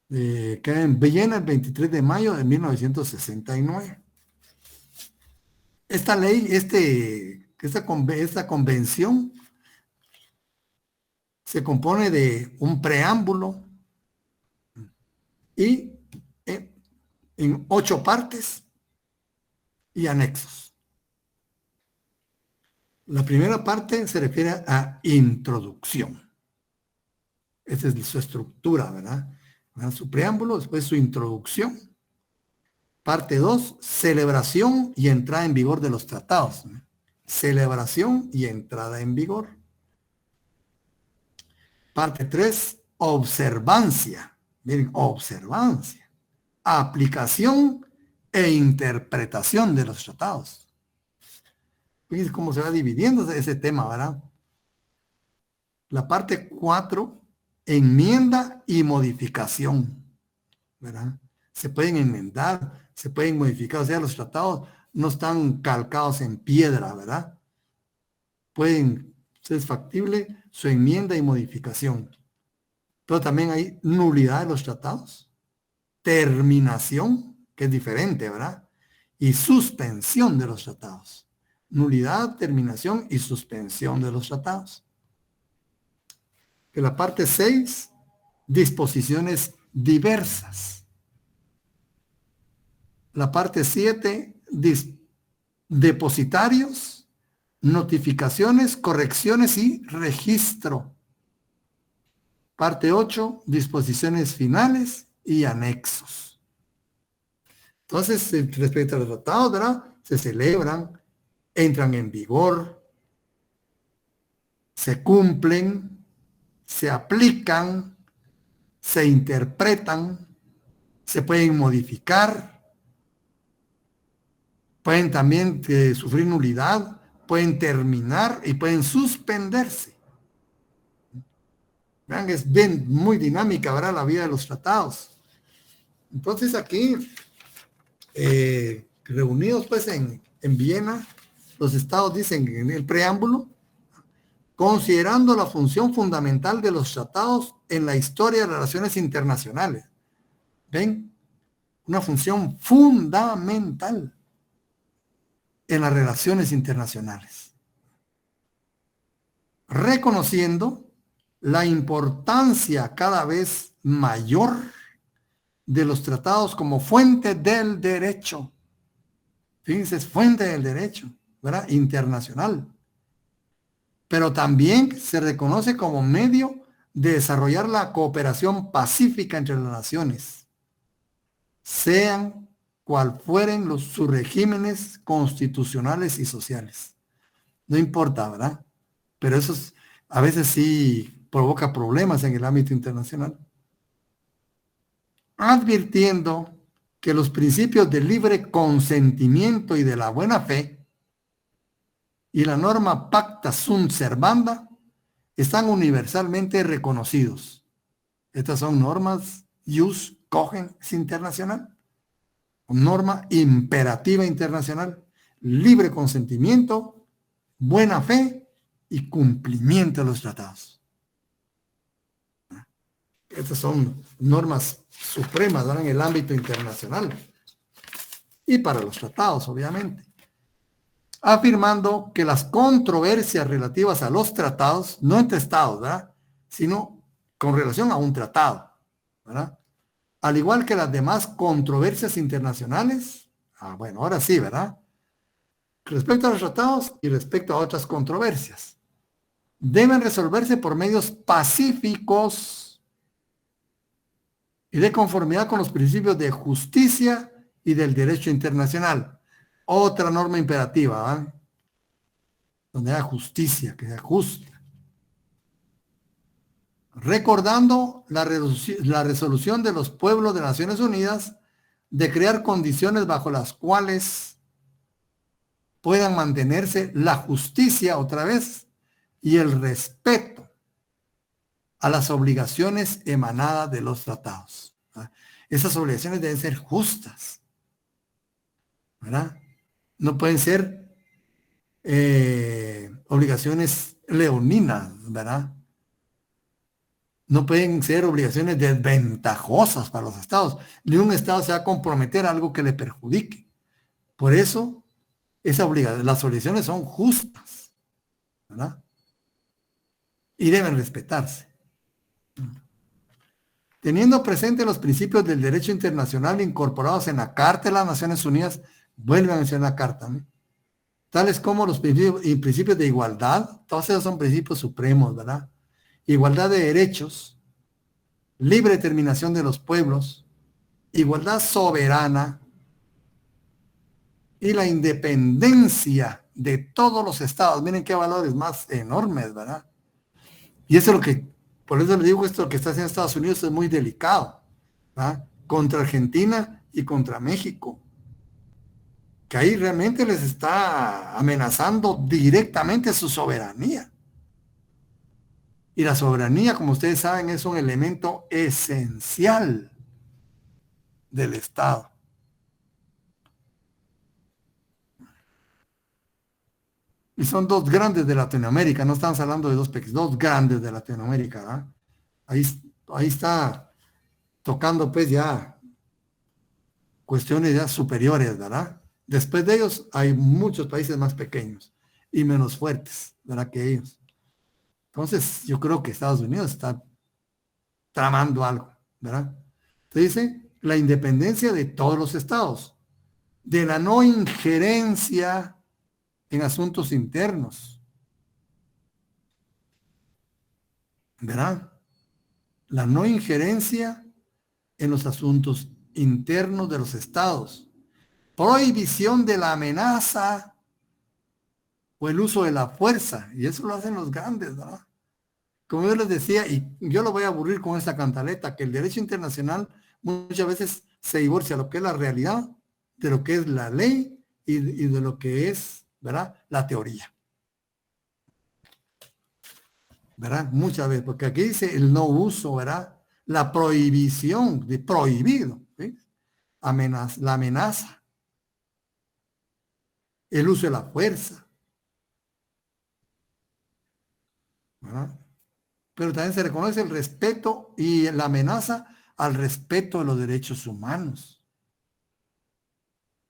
Queda en Viena el 23 de mayo de 1969. Esta ley, esta convención se compone de un preámbulo y en 8 partes y anexos. La primera parte se refiere a introducción. Esa es su estructura, ¿verdad? Su preámbulo, después su introducción. Parte 2, celebración y entrada en vigor de los tratados, ¿no? Celebración y entrada en vigor. Parte 3, observancia. Miren, observancia. Aplicación e interpretación de los tratados. Fíjense cómo se va dividiendo ese tema, ¿verdad? La parte 4, enmienda y modificación, ¿verdad? Se pueden enmendar, se pueden modificar, o sea, los tratados no están calcados en piedra, ¿verdad? Pueden ser factible su enmienda y modificación. Pero también hay nulidad de los tratados, terminación, que es diferente, ¿verdad? Y suspensión de los tratados. Nulidad, terminación y suspensión de los tratados. Que la parte 6, disposiciones diversas. La parte 7, depositarios, notificaciones, correcciones y registro. Parte 8, disposiciones finales y anexos. Entonces, respecto a los tratados, ¿verdad? Se celebran, entran en vigor, se cumplen, se aplican, se interpretan, se pueden modificar, pueden también sufrir nulidad, pueden terminar y pueden suspenderse. Vean, es bien, muy dinámica, ¿verdad? La vida de los tratados. Entonces aquí, reunidos pues en Viena, los estados dicen en el preámbulo, considerando la función fundamental de los tratados en la historia de las relaciones internacionales. ¿Ven? Una función fundamental en las relaciones internacionales. Reconociendo la importancia cada vez mayor de los tratados como fuente del derecho. Fíjense, es fuente del derecho, ¿verdad? Internacional. Pero también se reconoce como medio de desarrollar la cooperación pacífica entre las naciones, sean cual fueren sus regímenes constitucionales y sociales. No importa, ¿verdad? Pero eso a veces sí provoca problemas en el ámbito internacional. Advirtiendo que los principios del libre consentimiento y de la buena fe y la norma pacta sunt servanda están universalmente reconocidos. Estas son normas jus cogens internacional, norma imperativa internacional, libre consentimiento, buena fe y cumplimiento de los tratados. Estas son normas supremas, ¿verdad? En el ámbito internacional y para los tratados, obviamente. Afirmando que las controversias relativas a los tratados, no entre estados, ¿verdad? Sino con relación a un tratado, ¿verdad? Al igual que las demás controversias internacionales, bueno, ahora sí, ¿verdad? Respecto a los tratados y respecto a otras controversias, deben resolverse por medios pacíficos y de conformidad con los principios de justicia y del derecho internacional. Otra norma imperativa, ¿verdad? Donde haya justicia, que sea justa. Recordando la resolución de los pueblos de Naciones Unidas de crear condiciones bajo las cuales puedan mantenerse la justicia otra vez y el respeto a las obligaciones emanadas de los tratados, ¿verdad? Esas obligaciones deben ser justas, ¿verdad? No pueden ser obligaciones leoninas, ¿verdad? No pueden ser obligaciones desventajosas para los estados. Ni un estado se va a comprometer a algo que le perjudique. Por eso, las obligaciones son justas, ¿verdad? Y deben respetarse. Teniendo presente los principios del derecho internacional incorporados en la Carta de las Naciones Unidas, vuelve a mencionar la Carta, ¿no? Tales como los principios de igualdad, todos esos son principios supremos, ¿verdad? Igualdad de derechos, libre determinación de los pueblos, igualdad soberana y la independencia de todos los estados. Miren qué valores más enormes, ¿verdad? Y eso es lo que, por eso les digo, esto que está haciendo Estados Unidos es muy delicado, ¿verdad? Contra Argentina y contra México, que ahí realmente les está amenazando directamente su soberanía. Y la soberanía, como ustedes saben, es un elemento esencial del Estado. Y son dos grandes de Latinoamérica, no estamos hablando de dos pequeños, dos grandes de Latinoamérica, ¿verdad? Ahí está tocando pues ya cuestiones ya superiores, ¿verdad? Después de ellos hay muchos países más pequeños y menos fuertes, ¿verdad? Que ellos. Entonces, yo creo que Estados Unidos está tramando algo, ¿verdad? Entonces dice, la independencia de todos los estados, de la no injerencia en asuntos internos. ¿Verdad? La no injerencia en los asuntos internos de los estados. Prohibición de la amenaza o el uso de la fuerza. Y eso lo hacen los grandes, ¿verdad? Como yo les decía, y yo lo voy a aburrir con esta cantaleta, que el derecho internacional muchas veces se divorcia lo que es la realidad, de lo que es la ley y de lo que es, ¿verdad?, la teoría. ¿Verdad? Muchas veces, porque aquí dice el no uso, ¿verdad? La prohibición, de prohibido, ¿sí? La amenaza, el uso de la fuerza, ¿verdad? Pero también se reconoce el respeto y la amenaza al respeto de los derechos humanos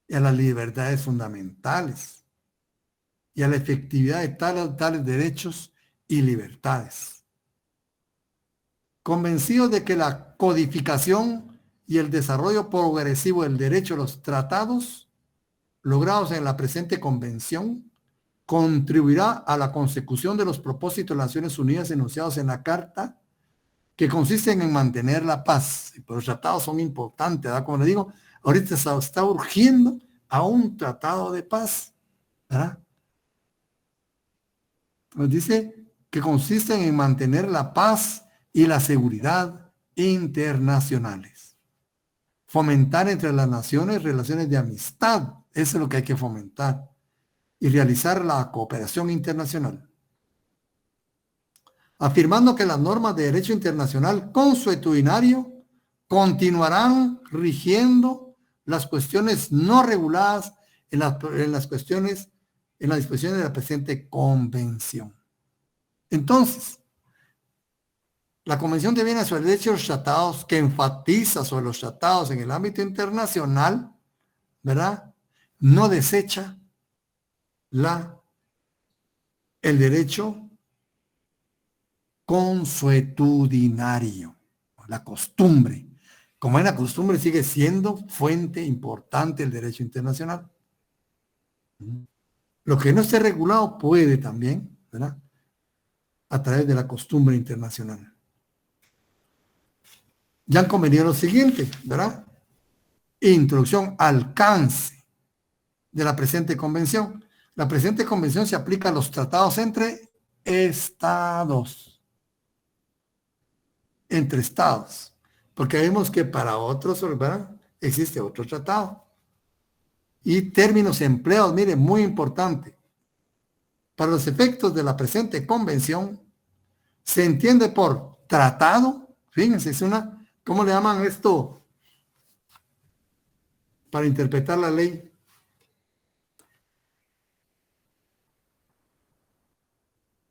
y a las libertades fundamentales y a la efectividad de tales derechos y libertades. Convencidos de que la codificación y el desarrollo progresivo del derecho a los tratados logrados en la presente convención contribuirá a la consecución de los propósitos de las Naciones Unidas enunciados en la Carta, que consisten en mantener la paz. Pero los tratados son importantes, ¿verdad? Como le digo, ahorita se está urgiendo a un tratado de paz, ¿verdad? Nos dice que consisten en mantener la paz y la seguridad internacionales. Fomentar entre las naciones relaciones de amistad, eso es lo que hay que fomentar. Y realizar la cooperación internacional. Afirmando que las normas de derecho internacional consuetudinario continuarán rigiendo las cuestiones no reguladas en las disposiciones de la presente convención. Entonces, la Convención de Viena sobre el Derecho a los Tratados, que enfatiza sobre los tratados en el ámbito internacional, ¿verdad?, no desecha el derecho consuetudinario, la costumbre. Como es la costumbre, sigue siendo fuente importante el derecho internacional. Lo que no esté regulado puede también, ¿verdad?, a través de la costumbre internacional. Ya han convenido lo siguiente, ¿verdad? Introducción, alcance de la presente convención. La presente convención se aplica a los tratados entre estados. Entre estados. Porque vemos que para otros, ¿verdad?, existe otro tratado. Y términos empleados, miren, muy importante. Para los efectos de la presente convención, se entiende por tratado, fíjense, es una, ¿cómo le llaman esto para interpretar la ley?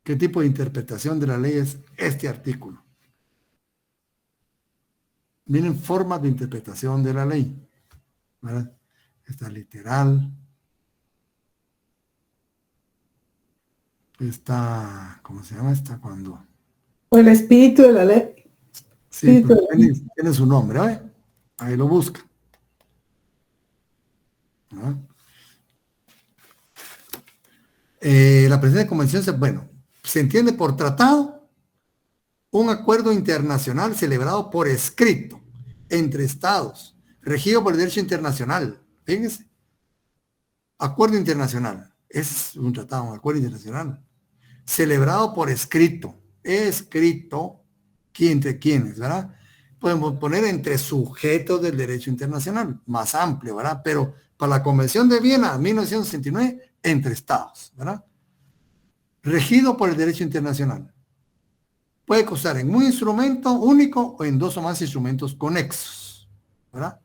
¿Qué tipo de interpretación de la ley es este artículo? Miren, formas de interpretación de la ley, ¿verdad? Está literal, está, ¿cómo se llama? Está cuando... O el espíritu de la ley. Sí, pero tiene su nombre, ¿eh? Ahí lo busca. ¿No? La presente convención, se entiende por tratado un acuerdo internacional celebrado por escrito entre estados, regido por el derecho internacional. Fíjense. Acuerdo internacional. Es un tratado, un acuerdo internacional. Celebrado por escrito. Escrito. ¿Entre quiénes, verdad? Podemos poner entre sujetos del derecho internacional, más amplio, ¿verdad? Pero para la Convención de Viena, 1969, entre estados, ¿verdad? Regido por el derecho internacional. Puede constar en un instrumento único o en dos o más instrumentos conexos, ¿verdad?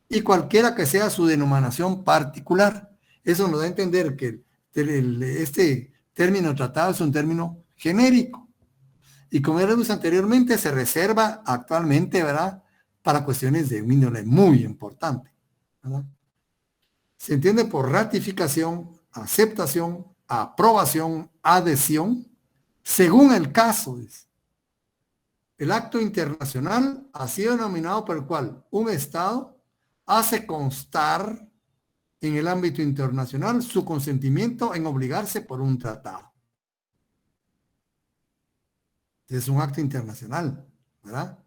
Y cualquiera que sea su denominación particular. Eso nos da a entender que este término tratado es un término genérico. Y como ya lo vimos anteriormente, se reserva actualmente, ¿verdad?, para cuestiones de índole muy importante, ¿verdad? Se entiende por ratificación, aceptación, aprobación, adhesión, según el caso. El acto internacional ha sido denominado por el cual un Estado hace constar en el ámbito internacional su consentimiento en obligarse por un tratado. Es un acto internacional, ¿verdad?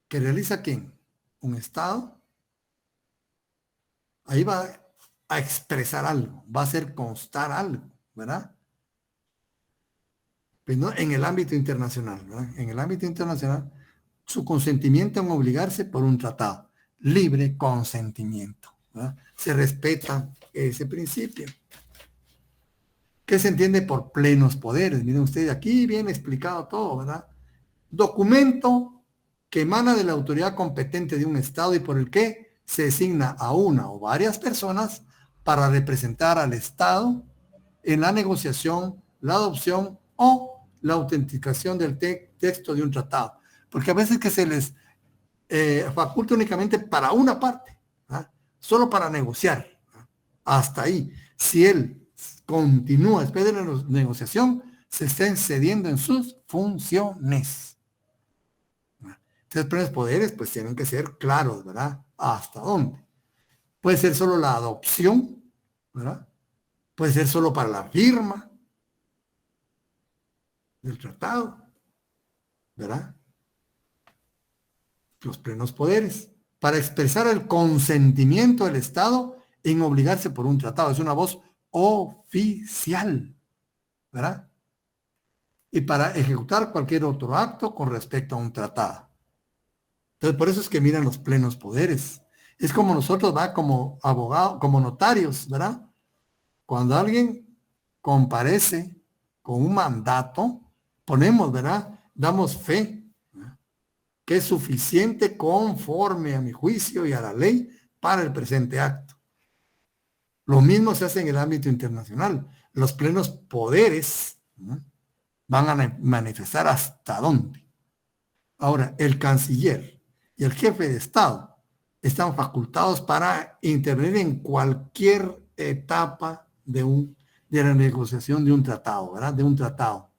¿Que realiza quién? Un Estado. Ahí va a expresar algo, va a hacer constar algo, ¿verdad? Pues no, en el ámbito internacional, ¿verdad? En el ámbito internacional, su consentimiento en obligarse por un tratado. Libre consentimiento, ¿verdad? Se respeta ese principio. ¿Qué se entiende por plenos poderes? Miren ustedes, aquí viene explicado todo, ¿verdad? Documento que emana de la autoridad competente de un Estado y por el que se designa a una o varias personas para representar al Estado en la negociación, la adopción o la autenticación del texto de un tratado. Porque a veces que se les faculta únicamente para una parte, ¿verdad? Solo para negociar, ¿verdad? Hasta ahí. Si él continúa después de la negociación, se estén cediendo en sus funciones. Entonces, plenos poderes, pues tienen que ser claros, ¿verdad? ¿Hasta dónde? Puede ser solo la adopción, ¿verdad? Puede ser solo para la firma del tratado, ¿verdad? Los plenos poderes, para expresar el consentimiento del Estado en obligarse por un tratado. Es una voz oficial, ¿verdad? Y para ejecutar cualquier otro acto con respecto a un tratado. Entonces, por eso es que miran los plenos poderes. Es como nosotros, ¿va? Como abogados, como notarios, ¿verdad? Cuando alguien comparece con un mandato, ponemos, ¿verdad? Damos fe, ¿verdad? Que es suficiente conforme a mi juicio y a la ley para el presente acto. Lo mismo se hace en el ámbito internacional. Los plenos poderes, ¿no?, van a manifestar hasta dónde. Ahora, el canciller y el jefe de Estado están facultados para intervenir en cualquier etapa de la negociación de un tratado, ¿verdad? De un tratado.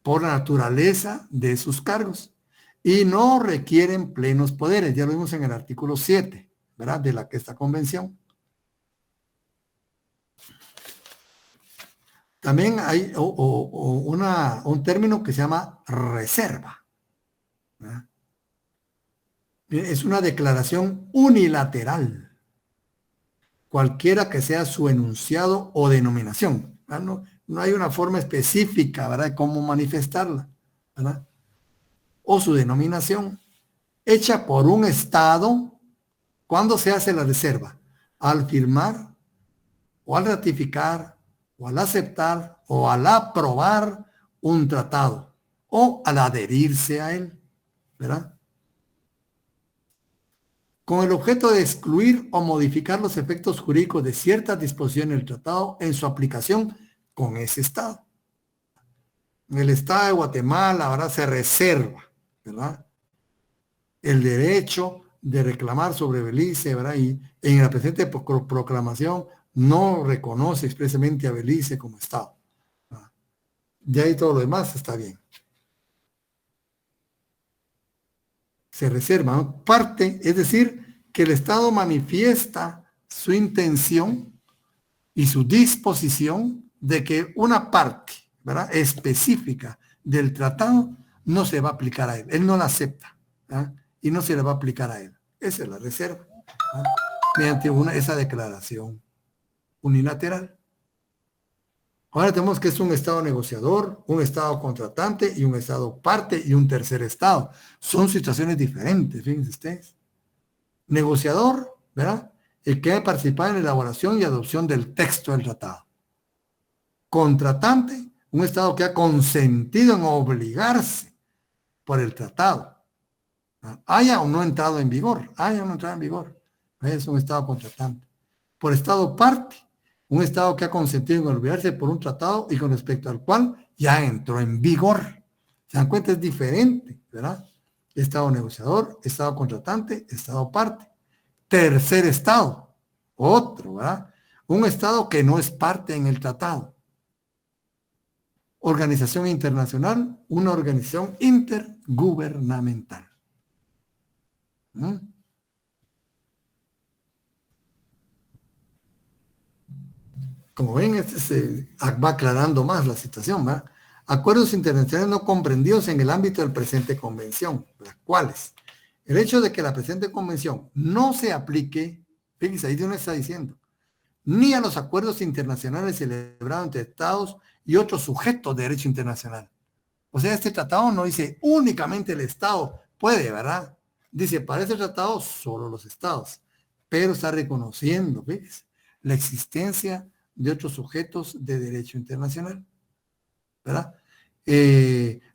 Por la naturaleza de sus cargos. Y no requieren plenos poderes. Ya lo vimos en el artículo 7, ¿verdad? De esta convención. También hay un término que se llama reserva, ¿verdad? Es una declaración unilateral, cualquiera que sea su enunciado o denominación, ¿verdad? No hay una forma específica, ¿verdad?, de cómo manifestarla, ¿verdad? O su denominación, hecha por un Estado. ¿Cuándo se hace la reserva? Al firmar, o al ratificar, o al aceptar, o al aprobar un tratado, o al adherirse a él, ¿verdad? Con el objeto de excluir o modificar los efectos jurídicos de ciertas disposiciones del tratado en su aplicación con ese Estado. En el Estado de Guatemala ahora se reserva, ¿verdad?, el derecho de reclamar sobre Belice, ¿verdad? Y en la presente proclamación no reconoce expresamente a Belice como Estado, ¿verdad? De ahí todo lo demás está bien. Se reserva, ¿no? Parte, es decir, que el Estado manifiesta su intención y su disposición de que una parte, ¿verdad?, específica del tratado no se va a aplicar a él. Él no la acepta, ¿verdad?, y no se le va a aplicar a él. Esa es la reserva, ¿verdad?, mediante esa declaración unilateral. Ahora tenemos que es un Estado negociador, un Estado contratante y un Estado parte y un tercer Estado. Son situaciones diferentes, fíjense ustedes. Negociador, ¿verdad?, el que ha participado en la elaboración y adopción del texto del tratado. Contratante, un Estado que ha consentido en obligarse por el tratado. Haya o no entrado en vigor, es un Estado contratante. Por Estado parte, un Estado que ha consentido en olvidarse por un tratado y con respecto al cual ya entró en vigor. ¿Se dan cuenta? Es diferente, ¿verdad? Estado negociador, Estado contratante, Estado parte. Tercer Estado, otro, ¿verdad? Un Estado que no es parte en el tratado. Organización internacional, una organización intergubernamental. Como ven, este se va aclarando más la situación, ¿va? Acuerdos internacionales no comprendidos en el ámbito del presente convención. ¿Verdad? ¿Cuáles? El hecho de que la presente convención no se aplique, fíjense, ahí Dios está diciendo, ni a los acuerdos internacionales celebrados entre estados y otros sujetos de derecho internacional. O sea, este tratado no dice únicamente el estado puede, ¿verdad? Dice, para ese tratado solo los estados, pero está reconociendo, ¿ves? La existencia de otros sujetos de derecho internacional, ¿verdad?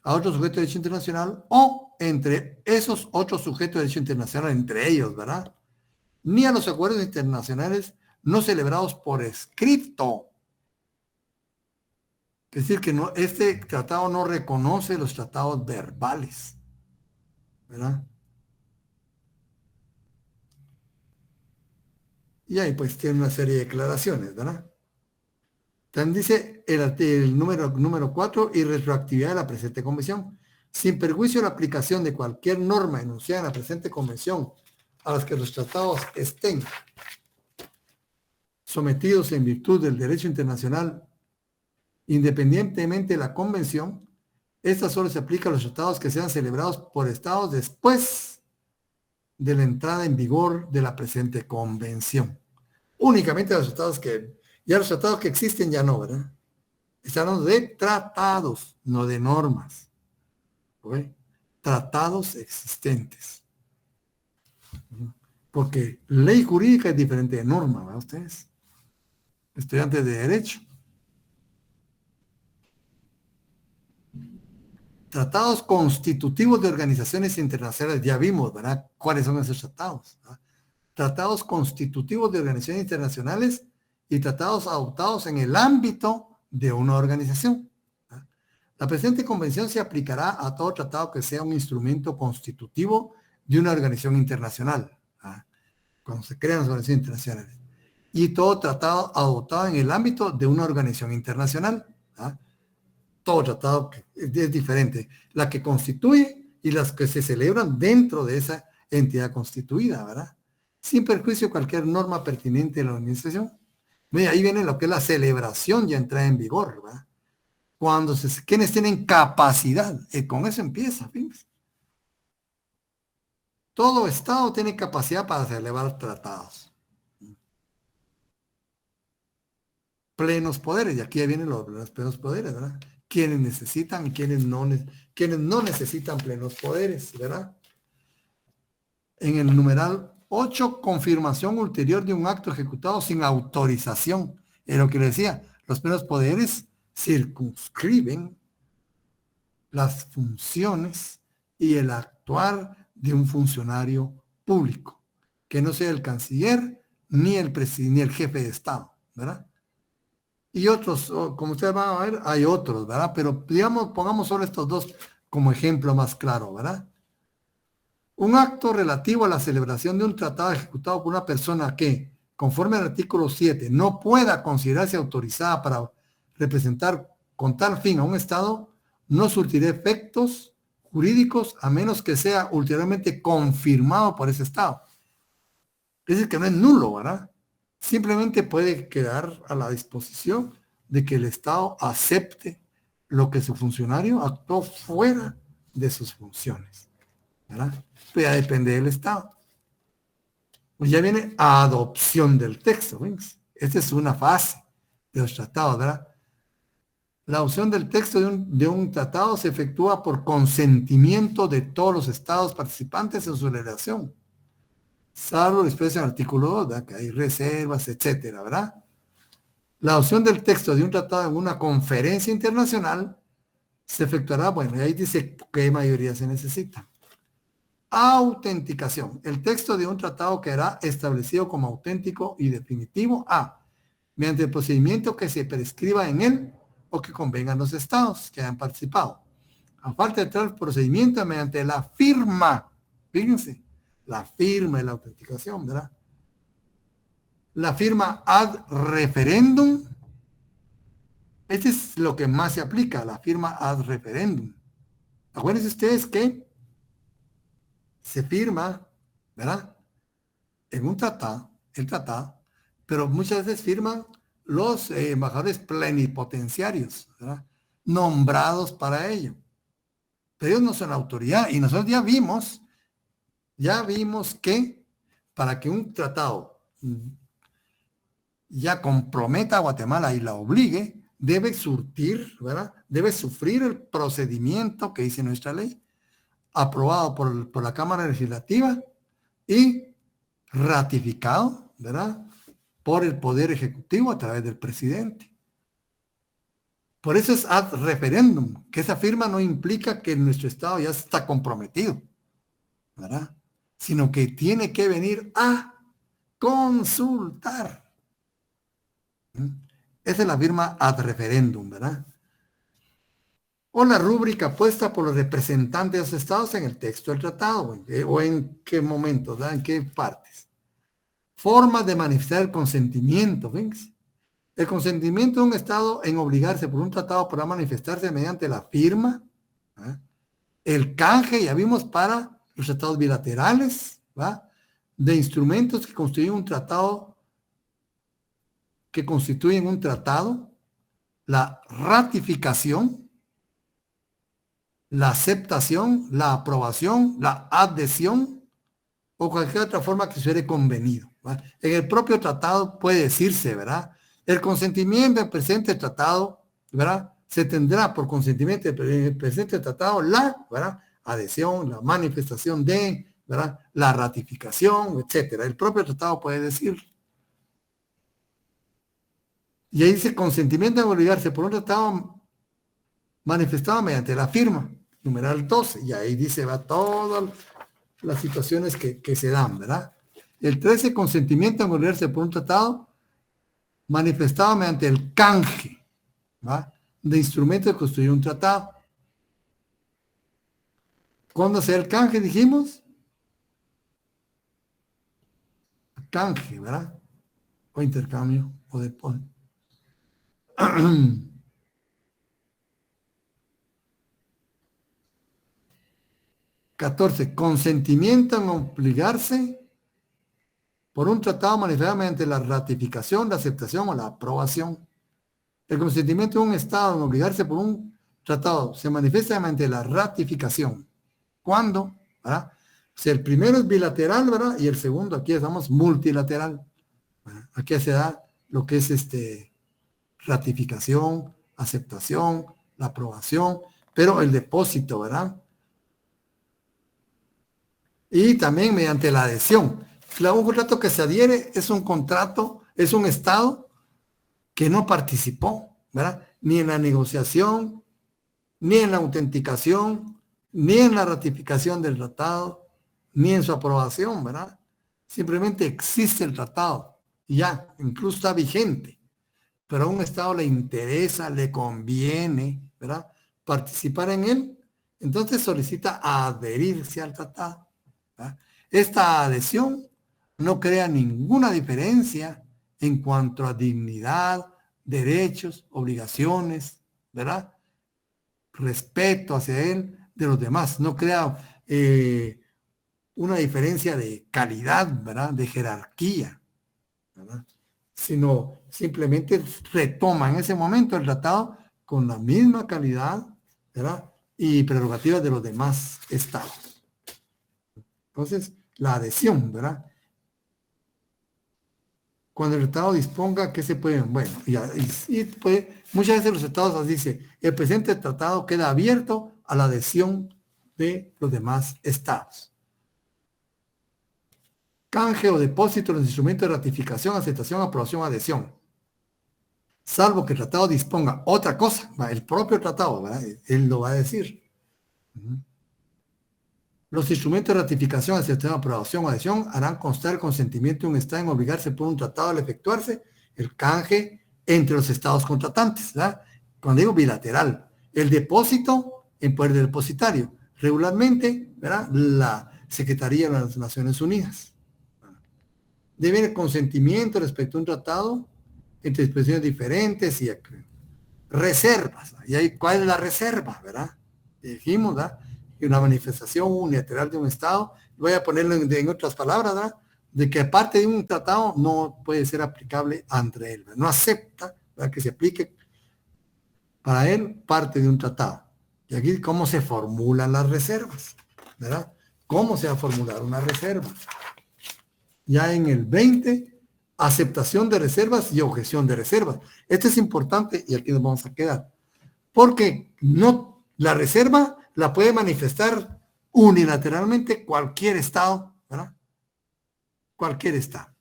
A otros sujetos de derecho internacional o entre esos otros sujetos de derecho internacional, entre ellos, ¿verdad? Ni a los acuerdos internacionales no celebrados por escrito. Es decir, que no, este tratado no reconoce los tratados verbales, ¿verdad? Y ahí pues tiene una serie de declaraciones, ¿verdad? También dice el número 4 y retroactividad de la presente convención. Sin perjuicio de la aplicación de cualquier norma enunciada en la presente convención a las que los tratados estén sometidos en virtud del derecho internacional, independientemente de la convención, esta solo se aplica a los tratados que sean celebrados por estados después de la entrada en vigor de la presente convención. Únicamente a los tratados ya los tratados que existen ya no, ¿verdad? Estamos de tratados, no de normas. ¿Ok? Tratados existentes. Porque ley jurídica es diferente de norma, ¿verdad ustedes? Estudiantes de derecho. Tratados constitutivos de organizaciones internacionales, ya vimos, ¿verdad? ¿Cuáles son esos tratados? ¿Verdad? Tratados constitutivos de organizaciones internacionales y tratados adoptados en el ámbito de una organización. ¿Verdad? La presente convención se aplicará a todo tratado que sea un instrumento constitutivo de una organización internacional, ¿verdad? Cuando se crean las organizaciones internacionales. Y todo tratado adoptado en el ámbito de una organización internacional, ¿verdad? Todo tratado es diferente. La que constituye y las que se celebran dentro de esa entidad constituida, ¿verdad? Sin perjuicio de cualquier norma pertinente de la organización. Mira, ahí viene lo que es la celebración ya entra en vigor, ¿verdad? Quienes tienen capacidad, con eso empieza, fíjense. Todo Estado tiene capacidad para celebrar tratados. Plenos poderes, y aquí ya vienen los plenos poderes, ¿verdad? Quienes necesitan y quienes no necesitan plenos poderes, ¿verdad? En el numeral 8, confirmación ulterior de un acto ejecutado sin autorización. Es lo que le decía, los plenos poderes circunscriben las funciones y el actuar de un funcionario público, que no sea el canciller ni el presidente ni el jefe de Estado, ¿verdad? Y otros, como ustedes van a ver, hay otros, ¿verdad? Pero digamos, pongamos solo estos dos como ejemplo más claro, ¿verdad? Un acto relativo a la celebración de un tratado ejecutado por una persona que, conforme al artículo 7, no pueda considerarse autorizada para representar con tal fin a un Estado, no surtirá efectos jurídicos a menos que sea ulteriormente confirmado por ese Estado. Es decir, que no es nulo, ¿verdad? Simplemente puede quedar a la disposición de que el Estado acepte lo que su funcionario actuó fuera de sus funciones, ¿verdad? Pues ya depende del Estado. Pues ya viene adopción del texto, ¿ves? Esta es una fase de los tratados, ¿verdad? La adopción del texto de un tratado se efectúa por consentimiento de todos los estados participantes en su celebración, salvo lo expreso en el artículo 2, ¿verdad? Que hay reservas, etcétera, ¿verdad? La adopción del texto de un tratado en una conferencia internacional se efectuará, bueno, y ahí dice qué mayoría se necesita. Autenticación. El texto de un tratado quedará establecido como auténtico y definitivo mediante el procedimiento que se prescriba en él o que convengan los estados que hayan participado. A falta de tal procedimiento, mediante la firma, fíjense, la firma y la autenticación, ¿verdad? La firma ad referendum, este es lo que más se aplica, la firma ad referendum. Acuérdense ustedes que se firma, ¿verdad? En un tratado, el tratado, pero muchas veces firman los embajadores plenipotenciarios, ¿verdad? Nombrados para ello. Pero ellos no son autoridad y nosotros ya vimos que para que un tratado ya comprometa a Guatemala y la obligue, debe surtir, ¿verdad? Debe sufrir el procedimiento que dice nuestra ley, aprobado por la Cámara Legislativa y ratificado, ¿verdad?, por el Poder Ejecutivo a través del presidente. Por eso es ad referéndum, que esa firma no implica que nuestro Estado ya está comprometido, ¿verdad?, sino que tiene que venir a consultar. Esa es la firma ad referéndum, ¿verdad? O la rúbrica puesta por los representantes de los estados en el texto del tratado, o en qué momentos, ¿verdad? En qué partes. Formas de manifestar el consentimiento, ¿ves? El consentimiento de un estado en obligarse por un tratado podrá manifestarse mediante la firma, ¿verdad? El canje, ya vimos, para los tratados bilaterales, ¿verdad?, de instrumentos que constituyen un tratado, la ratificación, la aceptación, la aprobación, la adhesión o cualquier otra forma que se hubiera convenido, ¿verdad? En el propio tratado puede decirse, ¿verdad? El consentimiento del presente tratado, ¿verdad?, se tendrá por consentimiento del presente tratado la, ¿verdad?, adhesión, la manifestación de, ¿verdad?, la ratificación, etcétera. El propio tratado puede decir. Y ahí dice consentimiento en obligarse por un tratado manifestado mediante la firma, numeral 12, y ahí dice, va todas las situaciones que se dan, ¿verdad? El 13, consentimiento en obligarse por un tratado manifestado mediante el canje, ¿verdad?, de instrumentos que constituye un tratado. ¿Cuándo sea el canje, dijimos? Canje, ¿verdad? O intercambio, o depósito. 14. Consentimiento en obligarse por un tratado manifestado mediante la ratificación, la aceptación o la aprobación. El consentimiento de un Estado en obligarse por un tratado se manifiesta mediante la ratificación. ¿Cuándo? ¿Verdad? O sea, el primero es bilateral, ¿verdad? Y el segundo, aquí estamos multilateral, ¿verdad? Aquí se da lo que es ratificación, aceptación, la aprobación, pero el depósito, ¿verdad? Y también mediante la adhesión. Un contrato que se adhiere es un contrato, es un Estado que no participó, ¿verdad?, ni en la negociación, ni en la autenticación, ni en la ratificación del tratado, ni en su aprobación, ¿verdad? Simplemente existe el tratado, y ya, incluso está vigente, pero a un Estado le interesa, le conviene, ¿verdad?, participar en él, entonces solicita adherirse al tratado, ¿verdad? Esta adhesión no crea ninguna diferencia en cuanto a dignidad, derechos, obligaciones, ¿verdad?, respeto hacia él de los demás. No crea una diferencia de calidad, ¿verdad?, de jerarquía, ¿verdad?, sino simplemente retoma en ese momento el tratado con la misma calidad, ¿verdad?, y prerrogativas de los demás estados. Entonces, la adhesión, ¿verdad?, cuando el Estado disponga que se pueden, bueno, muchas veces los estados dicen, el presente tratado queda abierto a la adhesión de los demás estados. Canje o depósito de los instrumentos de ratificación, aceptación, aprobación, adhesión. Salvo que el tratado disponga otra cosa, el propio tratado, ¿verdad?, él lo va a decir. Los instrumentos de ratificación, aceptación, aprobación o adhesión harán constar el consentimiento de un Estado en obligarse por un tratado al efectuarse el canje entre los estados contratantes, ¿verdad? Cuando digo bilateral, el depósito en poder del depositario, regularmente, ¿verdad?, la Secretaría de las Naciones Unidas. Debe haber consentimiento respecto a un tratado entre expresiones diferentes y reservas. ¿Y ahí cuál es la reserva, verdad? Dijimos, ¿verdad?, una manifestación unilateral de un Estado, voy a ponerlo en otras palabras, ¿verdad?, de que parte de un tratado no puede ser aplicable entre él, no acepta, ¿verdad?, que se aplique para él parte de un tratado. Y aquí, ¿cómo se formulan las reservas? ¿Verdad? ¿Cómo se va a formular una reserva? Ya en el 20, aceptación de reservas y objeción de reservas. Esto es importante y aquí nos vamos a quedar. Porque no, la reserva la puede manifestar unilateralmente cualquier Estado, ¿verdad? Cualquier Estado.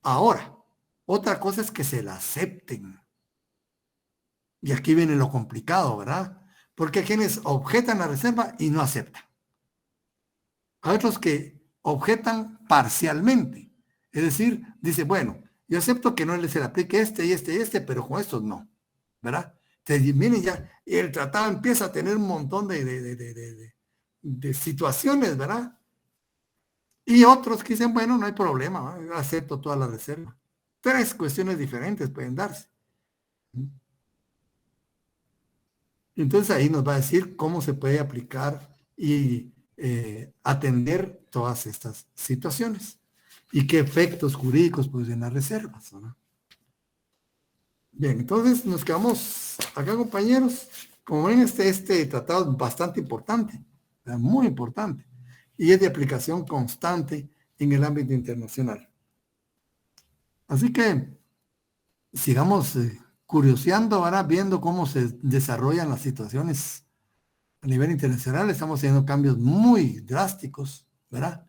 Ahora, otra cosa es que se la acepten. Y aquí viene lo complicado, ¿verdad? Porque hay quienes objetan la reserva y no aceptan. Hay otros que objetan parcialmente. Es decir, dice, bueno, yo acepto que no se le aplique este y este y este, pero con estos no, ¿verdad? Entonces, miren ya, el tratado empieza a tener un montón de situaciones, ¿verdad? Y otros que dicen, bueno, no hay problema, ¿verdad? Yo acepto toda la reserva. 3 cuestiones diferentes pueden darse. Entonces ahí nos va a decir cómo se puede aplicar y atender todas estas situaciones y qué efectos jurídicos producen las reservas, ¿no? Bien, entonces nos quedamos acá, compañeros. Como ven, este tratado es bastante importante, muy importante, y es de aplicación constante en el ámbito internacional. Así que sigamos curioseando, ahora viendo cómo se desarrollan las situaciones a nivel internacional. Estamos teniendo cambios muy drásticos, ¿verdad?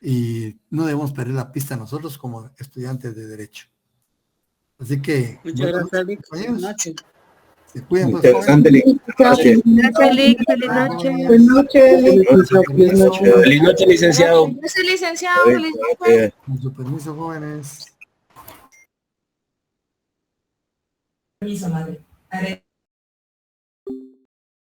Y no debemos perder la pista nosotros como estudiantes de Derecho. Así que, muchas gracias, Lick. compañeros. Buenas noches. Se cuidan, pues, Interesante, Lick. Gracias. Gracias, Lick. Feliz noche. Buenas noches. Feliz noche, licenciado. Gracias, licenciado. Feliz noche. Con su permiso, jóvenes. Permiso, madre.